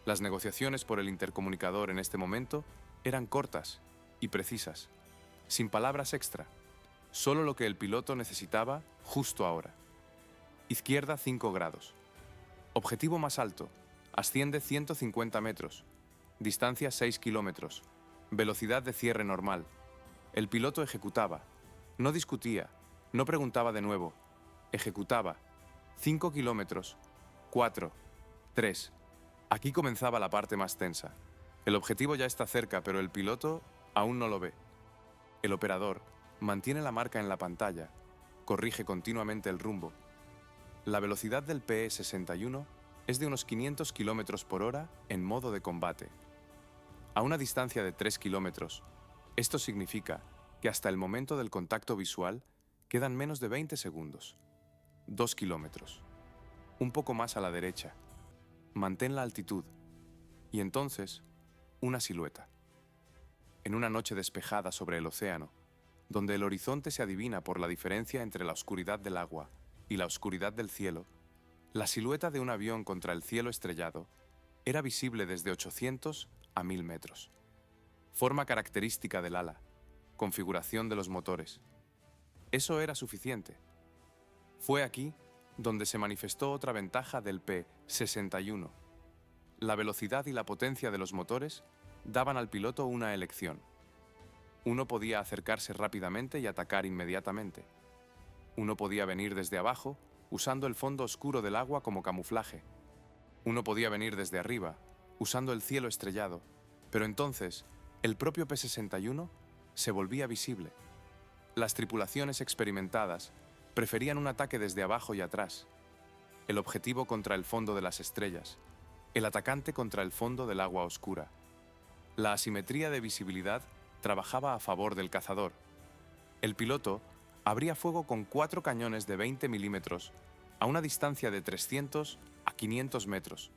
Las negociaciones por el intercomunicador en este momento eran cortas y precisas, sin palabras extra, solo lo que el piloto necesitaba justo ahora. Izquierda 5 grados. Objetivo más alto, asciende 150 metros, distancia 6 kilómetros, velocidad de cierre normal. El piloto ejecutaba, no discutía, no preguntaba de nuevo, ejecutaba. 5 kilómetros, 4, 3. Aquí comenzaba la parte más tensa. El objetivo ya está cerca, pero el piloto aún no lo ve. El operador mantiene la marca en la pantalla, corrige continuamente el rumbo. La velocidad del PE-61 es de unos 500 km por hora en modo de combate. A una distancia de 3 kilómetros, esto significa que hasta el momento del contacto visual quedan menos de 20 segundos. 2 kilómetros. Un poco más a la derecha. Mantén la altitud. Y entonces, una silueta. En una noche despejada sobre el océano, donde el horizonte se adivina por la diferencia entre la oscuridad del agua y la oscuridad del cielo, la silueta de un avión contra el cielo estrellado era visible desde 800 a 1000 metros. Forma característica del ala, configuración de los motores. Eso era suficiente. Fue aquí donde se manifestó otra ventaja del P-61. La velocidad y la potencia de los motores daban al piloto una elección. Uno podía acercarse rápidamente y atacar inmediatamente. Uno podía venir desde abajo, usando el fondo oscuro del agua como camuflaje. Uno podía venir desde arriba, usando el cielo estrellado, pero entonces el propio P-61 se volvía visible. Las tripulaciones experimentadas preferían un ataque desde abajo y atrás, el objetivo contra el fondo de las estrellas, el atacante contra el fondo del agua oscura. La asimetría de visibilidad trabajaba a favor del cazador. El piloto abría fuego con 4 cañones de 20 milímetros a una distancia de 300 a 500 metros.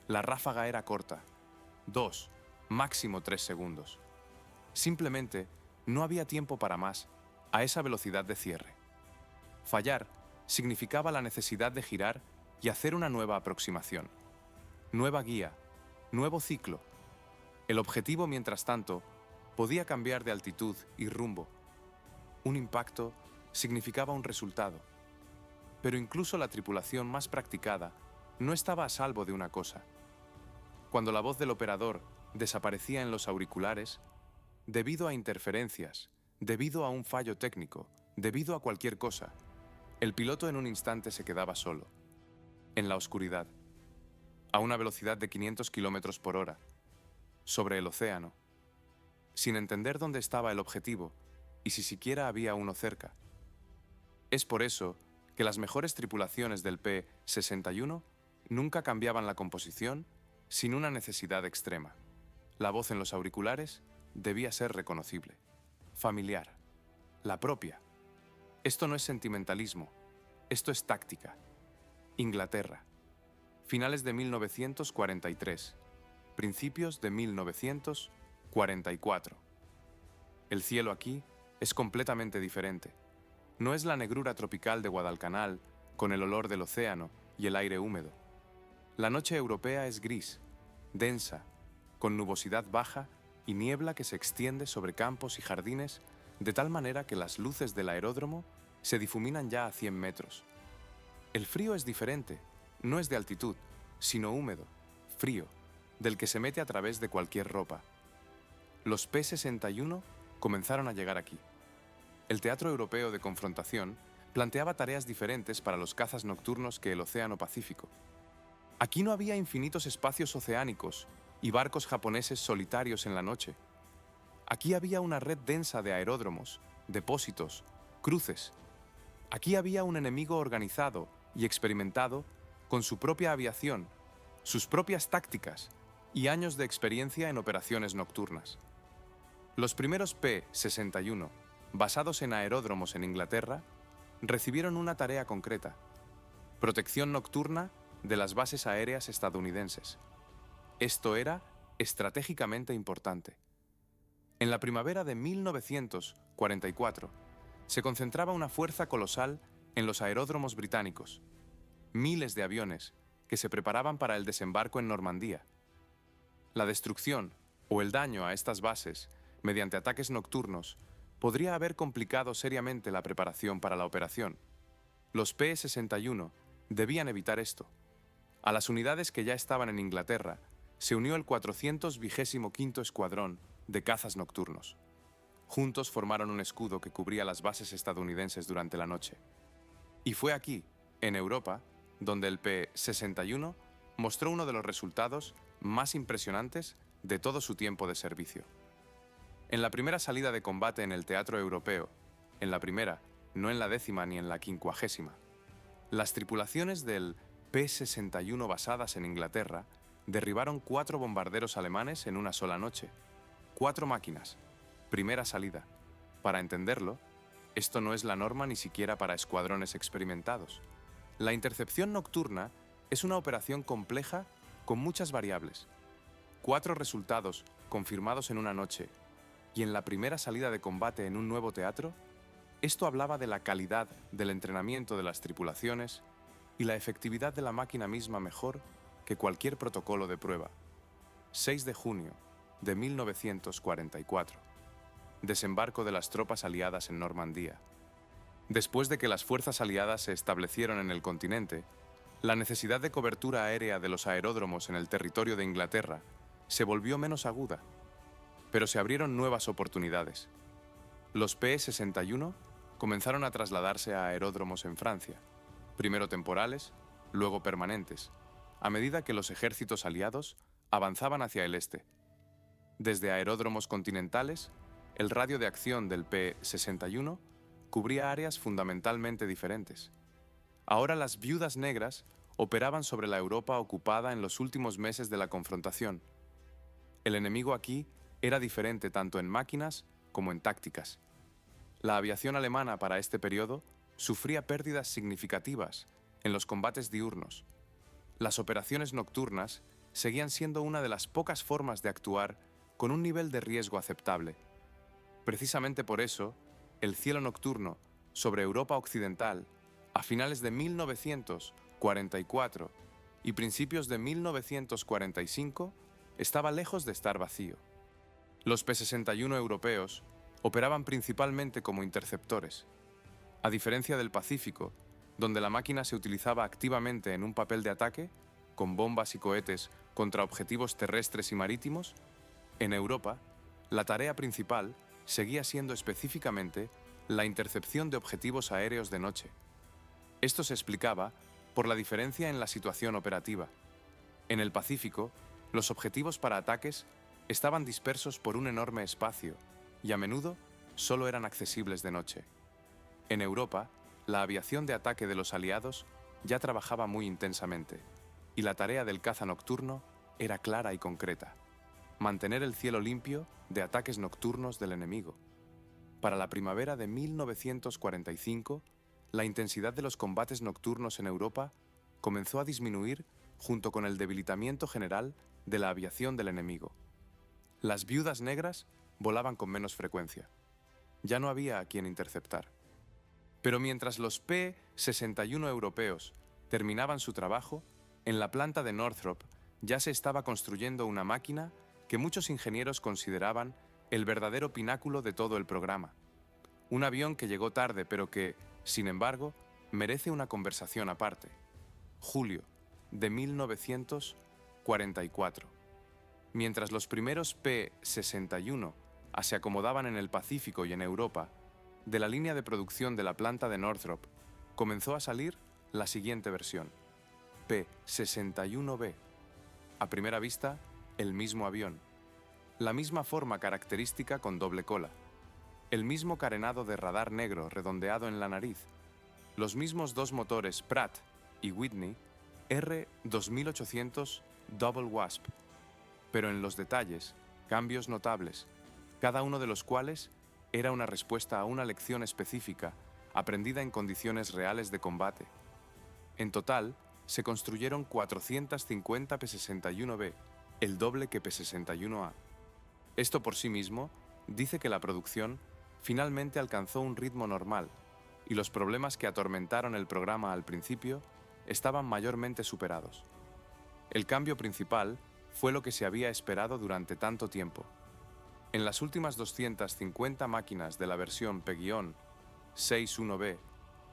La ráfaga era corta, 2, máximo 3 segundos. Simplemente no había tiempo para más a esa velocidad de cierre. Fallar significaba la necesidad de girar y hacer una nueva aproximación. Nueva guía, nuevo ciclo. El objetivo, mientras tanto, podía cambiar de altitud y rumbo. Un impacto significaba un resultado. Pero incluso la tripulación más practicada no estaba a salvo de una cosa. Cuando la voz del operador desaparecía en los auriculares, debido a interferencias, debido a un fallo técnico, debido a cualquier cosa, el piloto en un instante se quedaba solo, en la oscuridad, a una velocidad de 500 km por hora, sobre el océano, sin entender dónde estaba el objetivo y si siquiera había uno cerca. Es por eso que las mejores tripulaciones del P-61 nunca cambiaban la composición sin una necesidad extrema. La voz en los auriculares debía ser reconocible, familiar, la propia. Esto no es sentimentalismo, esto es táctica. Inglaterra, finales de 1943, principios de 1944. El cielo aquí es completamente diferente. No es la negrura tropical de Guadalcanal, con el olor del océano y el aire húmedo. La noche europea es gris, densa, con nubosidad baja y niebla que se extiende sobre campos y jardines de tal manera que las luces del aeródromo se difuminan ya a 100 metros. El frío es diferente, no es de altitud, sino húmedo, frío, del que se mete a través de cualquier ropa. Los P-61 comenzaron a llegar aquí. El teatro europeo de confrontación planteaba tareas diferentes para los cazas nocturnos que el Océano Pacífico. Aquí no había infinitos espacios oceánicos y barcos japoneses solitarios en la noche. Aquí había una red densa de aeródromos, depósitos, cruces. Aquí había un enemigo organizado y experimentado con su propia aviación, sus propias tácticas y años de experiencia en operaciones nocturnas. Los primeros P-61, basados en aeródromos en Inglaterra, recibieron una tarea concreta: protección nocturna de las bases aéreas estadounidenses. Esto era estratégicamente importante. En la primavera de 1944, se concentraba una fuerza colosal en los aeródromos británicos, miles de aviones que se preparaban para el desembarco en Normandía. La destrucción o el daño a estas bases mediante ataques nocturnos podría haber complicado seriamente la preparación para la operación. Los P-61 debían evitar esto. A las unidades que ya estaban en Inglaterra se unió el 425 Escuadrón de cazas nocturnos. Juntos formaron un escudo que cubría las bases estadounidenses durante la noche. Y fue aquí, en Europa, donde el P-61 mostró uno de los resultados más impresionantes de todo su tiempo de servicio. En la primera salida de combate en el teatro europeo, en la primera, no en la 10ª ni en la 50ª, las tripulaciones del P-61 basadas en Inglaterra derribaron 4 bombarderos alemanes en una sola noche. 4 máquinas. Primera salida. Para entenderlo, esto no es la norma ni siquiera para escuadrones experimentados. La intercepción nocturna es una operación compleja con muchas variables. 4 resultados confirmados en una noche y en la primera salida de combate en un nuevo teatro, esto hablaba de la calidad del entrenamiento de las tripulaciones y la efectividad de la máquina misma mejor que cualquier protocolo de prueba. 6 de junio de 1944. Desembarco de las tropas aliadas en Normandía. Después de que las fuerzas aliadas se establecieron en el continente, la necesidad de cobertura aérea de los aeródromos en el territorio de Inglaterra se volvió menos aguda, pero se abrieron nuevas oportunidades. Los P-61 comenzaron a trasladarse a aeródromos en Francia, primero temporales, luego permanentes, a medida que los ejércitos aliados avanzaban hacia el este. Desde aeródromos continentales, el radio de acción del P-61 cubría áreas fundamentalmente diferentes. Ahora las viudas negras operaban sobre la Europa ocupada en los últimos meses de la confrontación. El enemigo aquí era diferente tanto en máquinas como en tácticas. La aviación alemana para este periodo sufría pérdidas significativas en los combates diurnos. Las operaciones nocturnas seguían siendo una de las pocas formas de actuar con un nivel de riesgo aceptable. Precisamente por eso, el cielo nocturno sobre Europa Occidental, a finales de 1944 y principios de 1945, estaba lejos de estar vacío. Los P-61 europeos operaban principalmente como interceptores. A diferencia del Pacífico, donde la máquina se utilizaba activamente en un papel de ataque, con bombas y cohetes contra objetivos terrestres y marítimos, en Europa, la tarea principal seguía siendo específicamente la intercepción de objetivos aéreos de noche. Esto se explicaba por la diferencia en la situación operativa. En el Pacífico, los objetivos para ataques estaban dispersos por un enorme espacio y a menudo solo eran accesibles de noche. En Europa, la aviación de ataque de los aliados ya trabajaba muy intensamente y la tarea del caza nocturno era clara y concreta: mantener el cielo limpio de ataques nocturnos del enemigo. Para la primavera de 1945, la intensidad de los combates nocturnos en Europa comenzó a disminuir junto con el debilitamiento general de la aviación del enemigo. Las viudas negras volaban con menos frecuencia. Ya no había a quien interceptar. Pero mientras los P-61 europeos terminaban su trabajo, en la planta de Northrop ya se estaba construyendo una máquina que muchos ingenieros consideraban el verdadero pináculo de todo el programa. Un avión que llegó tarde, pero que, Sin embargo, merece una conversación aparte. Julio de 1944. Mientras los primeros P-61 se acomodaban en el Pacífico y en Europa, de la línea de producción de la planta de Northrop comenzó a salir la siguiente versión, P-61B. A primera vista, el mismo avión, la misma forma característica con doble cola, el mismo carenado de radar negro redondeado en la nariz, los mismos dos motores Pratt y Whitney R2800 Double Wasp, pero en los detalles, cambios notables, cada uno de los cuales era una respuesta a una lección específica aprendida en condiciones reales de combate. En total, se construyeron 450 P-61B, el doble que P-61A. Esto por sí mismo dice que la producción finalmente alcanzó un ritmo normal y los problemas que atormentaron el programa al principio estaban mayormente superados. El cambio principal fue lo que se había esperado durante tanto tiempo. En las últimas 250 máquinas de la versión P-61B,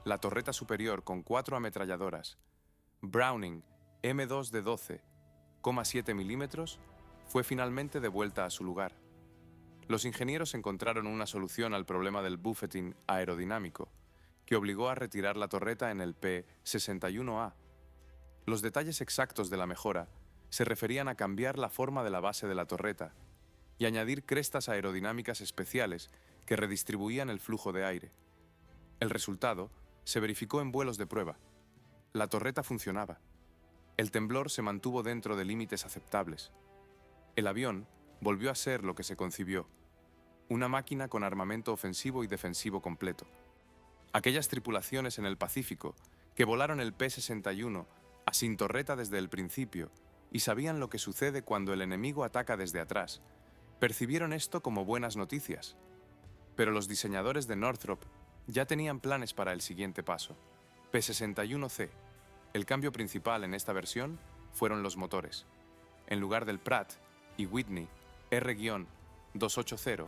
la torreta superior con 4 ametralladoras, Browning M2 de 12,7 milímetros, fue finalmente devuelta a su lugar. Los ingenieros encontraron una solución al problema del buffeting aerodinámico, que obligó a retirar la torreta en el P-61A. Los detalles exactos de la mejora se referían a cambiar la forma de la base de la torreta y añadir crestas aerodinámicas especiales que redistribuían el flujo de aire. El resultado se verificó en vuelos de prueba. La torreta funcionaba. El temblor se mantuvo dentro de límites aceptables. El avión volvió a ser lo que se concibió, una máquina con armamento ofensivo y defensivo completo. Aquellas tripulaciones en el Pacífico que volaron el P-61 sin torreta desde el principio y sabían lo que sucede cuando el enemigo ataca desde atrás, percibieron esto como buenas noticias. Pero los diseñadores de Northrop ya tenían planes para el siguiente paso. P-61C. El cambio principal en esta versión fueron los motores. En lugar del Pratt y Whitney R-280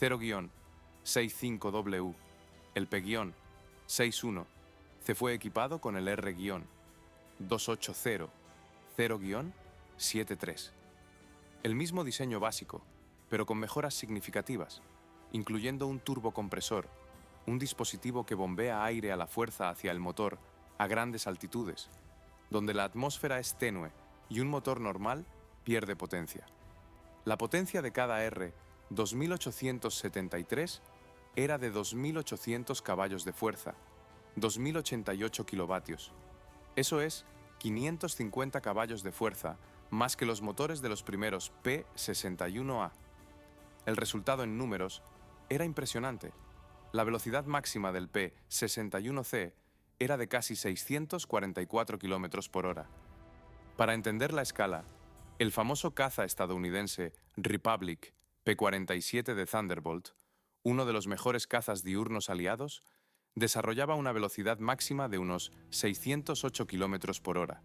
0-65W, el P-61 se fue equipado con el R-280 0-73. El mismo diseño básico, pero con mejoras significativas, incluyendo un turbocompresor, un dispositivo que bombea aire a la fuerza hacia el motor a grandes altitudes, donde la atmósfera es tenue y un motor normal pierde potencia. La potencia de cada R-2873 era de 2.800 caballos de fuerza, 2.088 kilovatios. Eso es 550 caballos de fuerza más que los motores de los primeros P-61A. El resultado en números era impresionante. La velocidad máxima del P-61C era de casi 644 km por hora. Para entender la escala, el famoso caza estadounidense Republic P-47 de Thunderbolt, uno de los mejores cazas diurnos aliados, desarrollaba una velocidad máxima de unos 608 km por hora.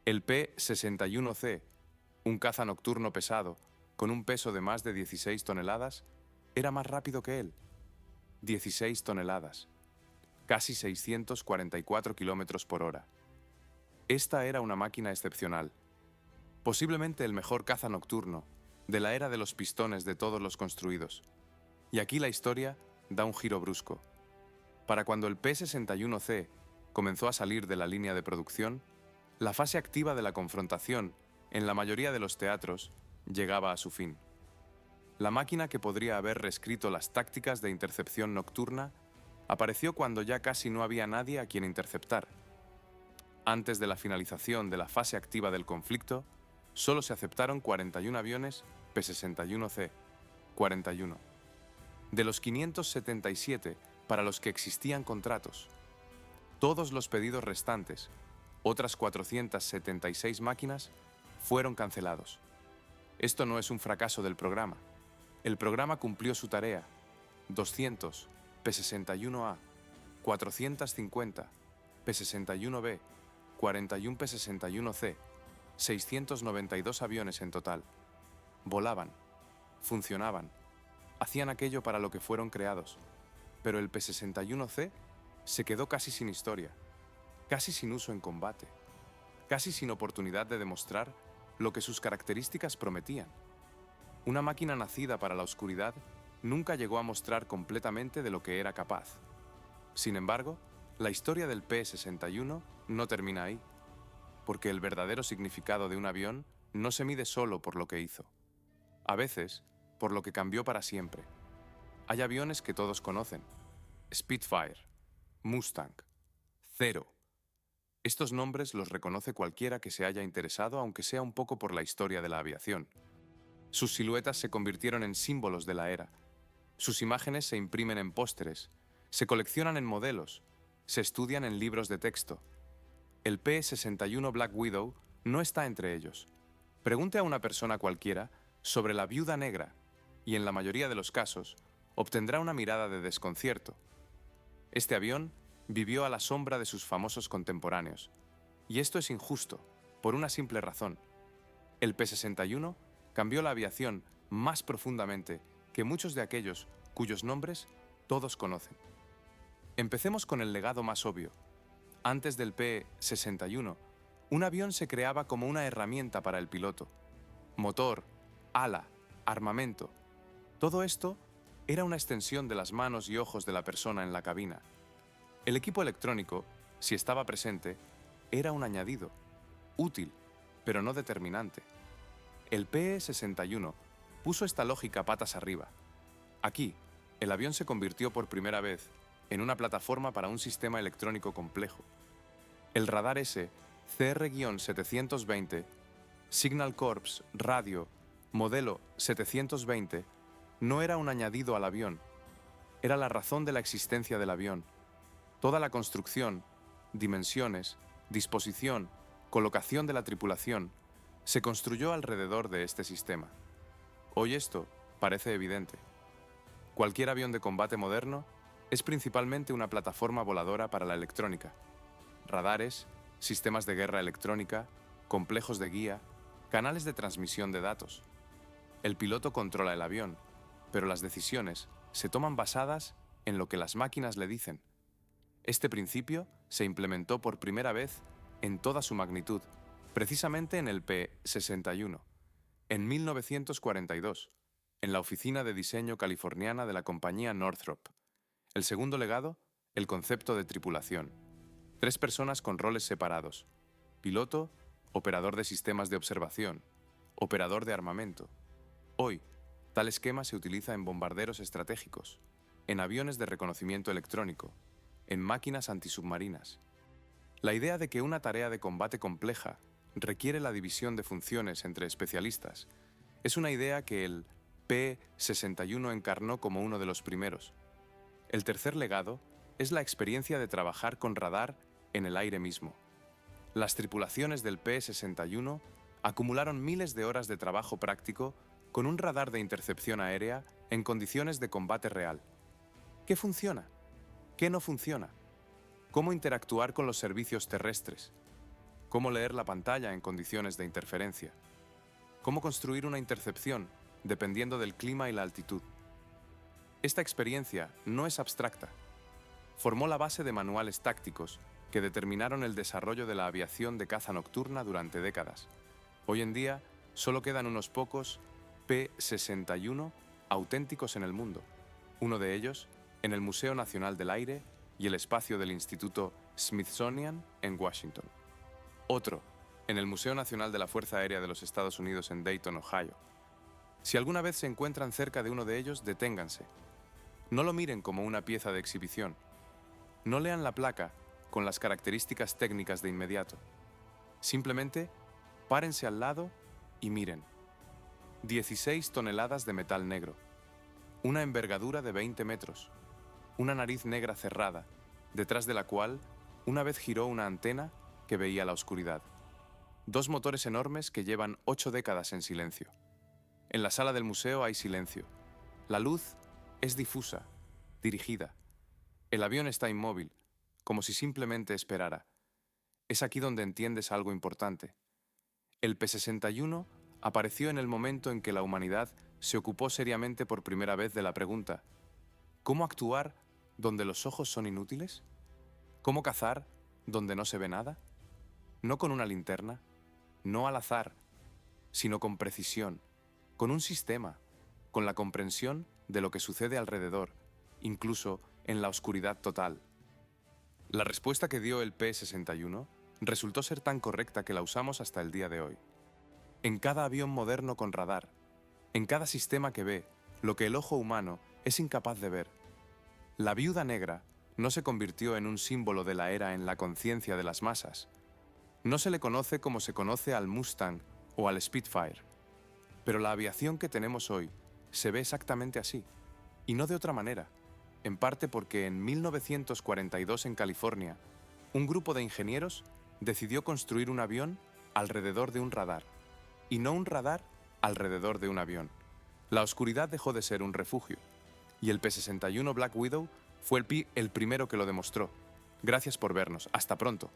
El P-61C, un caza nocturno pesado, con un peso de más de 16 toneladas, era más rápido que él. 16 toneladas, casi 644 km por hora. Esta era una máquina excepcional, posiblemente el mejor caza nocturno de la era de los pistones de todos los construidos. Y aquí la historia da un giro brusco. Para cuando el P-61C comenzó a salir de la línea de producción, la fase activa de la confrontación en la mayoría de los teatros llegaba a su fin. La máquina que podría haber reescrito las tácticas de intercepción nocturna apareció cuando ya casi no había nadie a quien interceptar. Antes de la finalización de la fase activa del conflicto, solo se aceptaron 41 aviones P-61C, 41. De los 577 para los que existían contratos. Todos los pedidos restantes, otras 476 máquinas, fueron cancelados. Esto no es un fracaso del programa. El programa cumplió su tarea. 200 P-61A, 450 P-61B, 41 P-61C, 692 aviones en total. Volaban, funcionaban, hacían aquello para lo que fueron creados. Pero el P-61C se quedó casi sin historia, casi sin uso en combate, casi sin oportunidad de demostrar lo que sus características prometían. Una máquina nacida para la oscuridad nunca llegó a mostrar completamente de lo que era capaz. Sin embargo, la historia del P-61 no termina ahí, porque el verdadero significado de un avión no se mide solo por lo que hizo. A veces, por lo que cambió para siempre. Hay aviones que todos conocen: Spitfire, Mustang, Zero. Estos nombres los reconoce cualquiera que se haya interesado, aunque sea un poco, por la historia de la aviación. Sus siluetas se convirtieron en símbolos de la era. Sus imágenes se imprimen en pósteres, se coleccionan en modelos, se estudian en libros de texto. El P-61 Black Widow no está entre ellos. Pregunte a una persona cualquiera sobre la Viuda Negra y, en la mayoría de los casos, obtendrá una mirada de desconcierto. Este avión vivió a la sombra de sus famosos contemporáneos. Y esto es injusto, por una simple razón. El P-61 cambió la aviación más profundamente que muchos de aquellos cuyos nombres todos conocen. Empecemos con el legado más obvio. Antes del P-61, un avión se creaba como una herramienta para el piloto. Motor, ala, armamento. Todo esto era una extensión de las manos y ojos de la persona en la cabina. El equipo electrónico, si estaba presente, era un añadido, útil, pero no determinante. El P-61 puso esta lógica patas arriba. Aquí, el avión se convirtió por primera vez en una plataforma para un sistema electrónico complejo. El radar S CR-720, Signal Corps Radio, modelo 720, no era un añadido al avión, era la razón de la existencia del avión. Toda la construcción, dimensiones, disposición, colocación de la tripulación, se construyó alrededor de este sistema. Hoy esto parece evidente. Cualquier avión de combate moderno es principalmente una plataforma voladora para la electrónica. Radares, sistemas de guerra electrónica, complejos de guía, canales de transmisión de datos. El piloto controla el avión, pero las decisiones se toman basadas en lo que las máquinas le dicen. Este principio se implementó por primera vez en toda su magnitud, precisamente en el P-61, en 1942, en la oficina de diseño californiana de la compañía Northrop. El segundo legado, el concepto de tripulación. 3 personas con roles separados: piloto, operador de sistemas de observación, operador de armamento. Hoy, tal esquema se utiliza en bombarderos estratégicos, en aviones de reconocimiento electrónico, en máquinas antisubmarinas. La idea de que una tarea de combate compleja requiere la división de funciones entre especialistas es una idea que el P-61 encarnó como uno de los primeros. El tercer legado es la experiencia de trabajar con radar en el aire mismo. Las tripulaciones del P-61 acumularon miles de horas de trabajo práctico con un radar de intercepción aérea en condiciones de combate real. ¿Qué funciona? ¿Qué no funciona? ¿Cómo interactuar con los servicios terrestres? ¿Cómo leer la pantalla en condiciones de interferencia? ¿Cómo construir una intercepción dependiendo del clima y la altitud? Esta experiencia no es abstracta. Formó la base de manuales tácticos que determinaron el desarrollo de la aviación de caza nocturna durante décadas. Hoy en día, solo quedan unos pocos P-61 auténticos en el mundo. Uno de ellos en el Museo Nacional del Aire y el Espacio del Instituto Smithsonian en Washington. Otro en el Museo Nacional de la Fuerza Aérea de los Estados Unidos en Dayton, Ohio. Si alguna vez se encuentran cerca de uno de ellos, deténganse. No lo miren como una pieza de exhibición. No lean la placa con las características técnicas de inmediato. Simplemente párense al lado y miren. 16 toneladas de metal negro. Una envergadura de 20 metros. Una nariz negra cerrada, detrás de la cual una vez giró una antena que veía la oscuridad. 2 motores enormes que llevan 8 décadas en silencio. En la sala del museo hay silencio. La luz es difusa, dirigida. El avión está inmóvil, como si simplemente esperara. Es aquí donde entiendes algo importante. El P-61 apareció en el momento en que la humanidad se ocupó seriamente por primera vez de la pregunta: ¿cómo actuar donde los ojos son inútiles? ¿Cómo cazar donde no se ve nada? No con una linterna, no al azar, sino con precisión, con un sistema, con la comprensión de lo que sucede alrededor, incluso en la oscuridad total. La respuesta que dio el P-61 resultó ser tan correcta que la usamos hasta el día de hoy. En cada avión moderno con radar, en cada sistema que ve lo que el ojo humano es incapaz de ver. La viuda negra no se convirtió en un símbolo de la era en la conciencia de las masas. No se le conoce como se conoce al Mustang o al Spitfire. Pero la aviación que tenemos hoy se ve exactamente así, y no de otra manera, en parte porque en 1942 en California, un grupo de ingenieros decidió construir un avión alrededor de un radar, y no un radar alrededor de un avión. La oscuridad dejó de ser un refugio, y el P-61 Black Widow fue el primero que lo demostró. Gracias por vernos. Hasta pronto.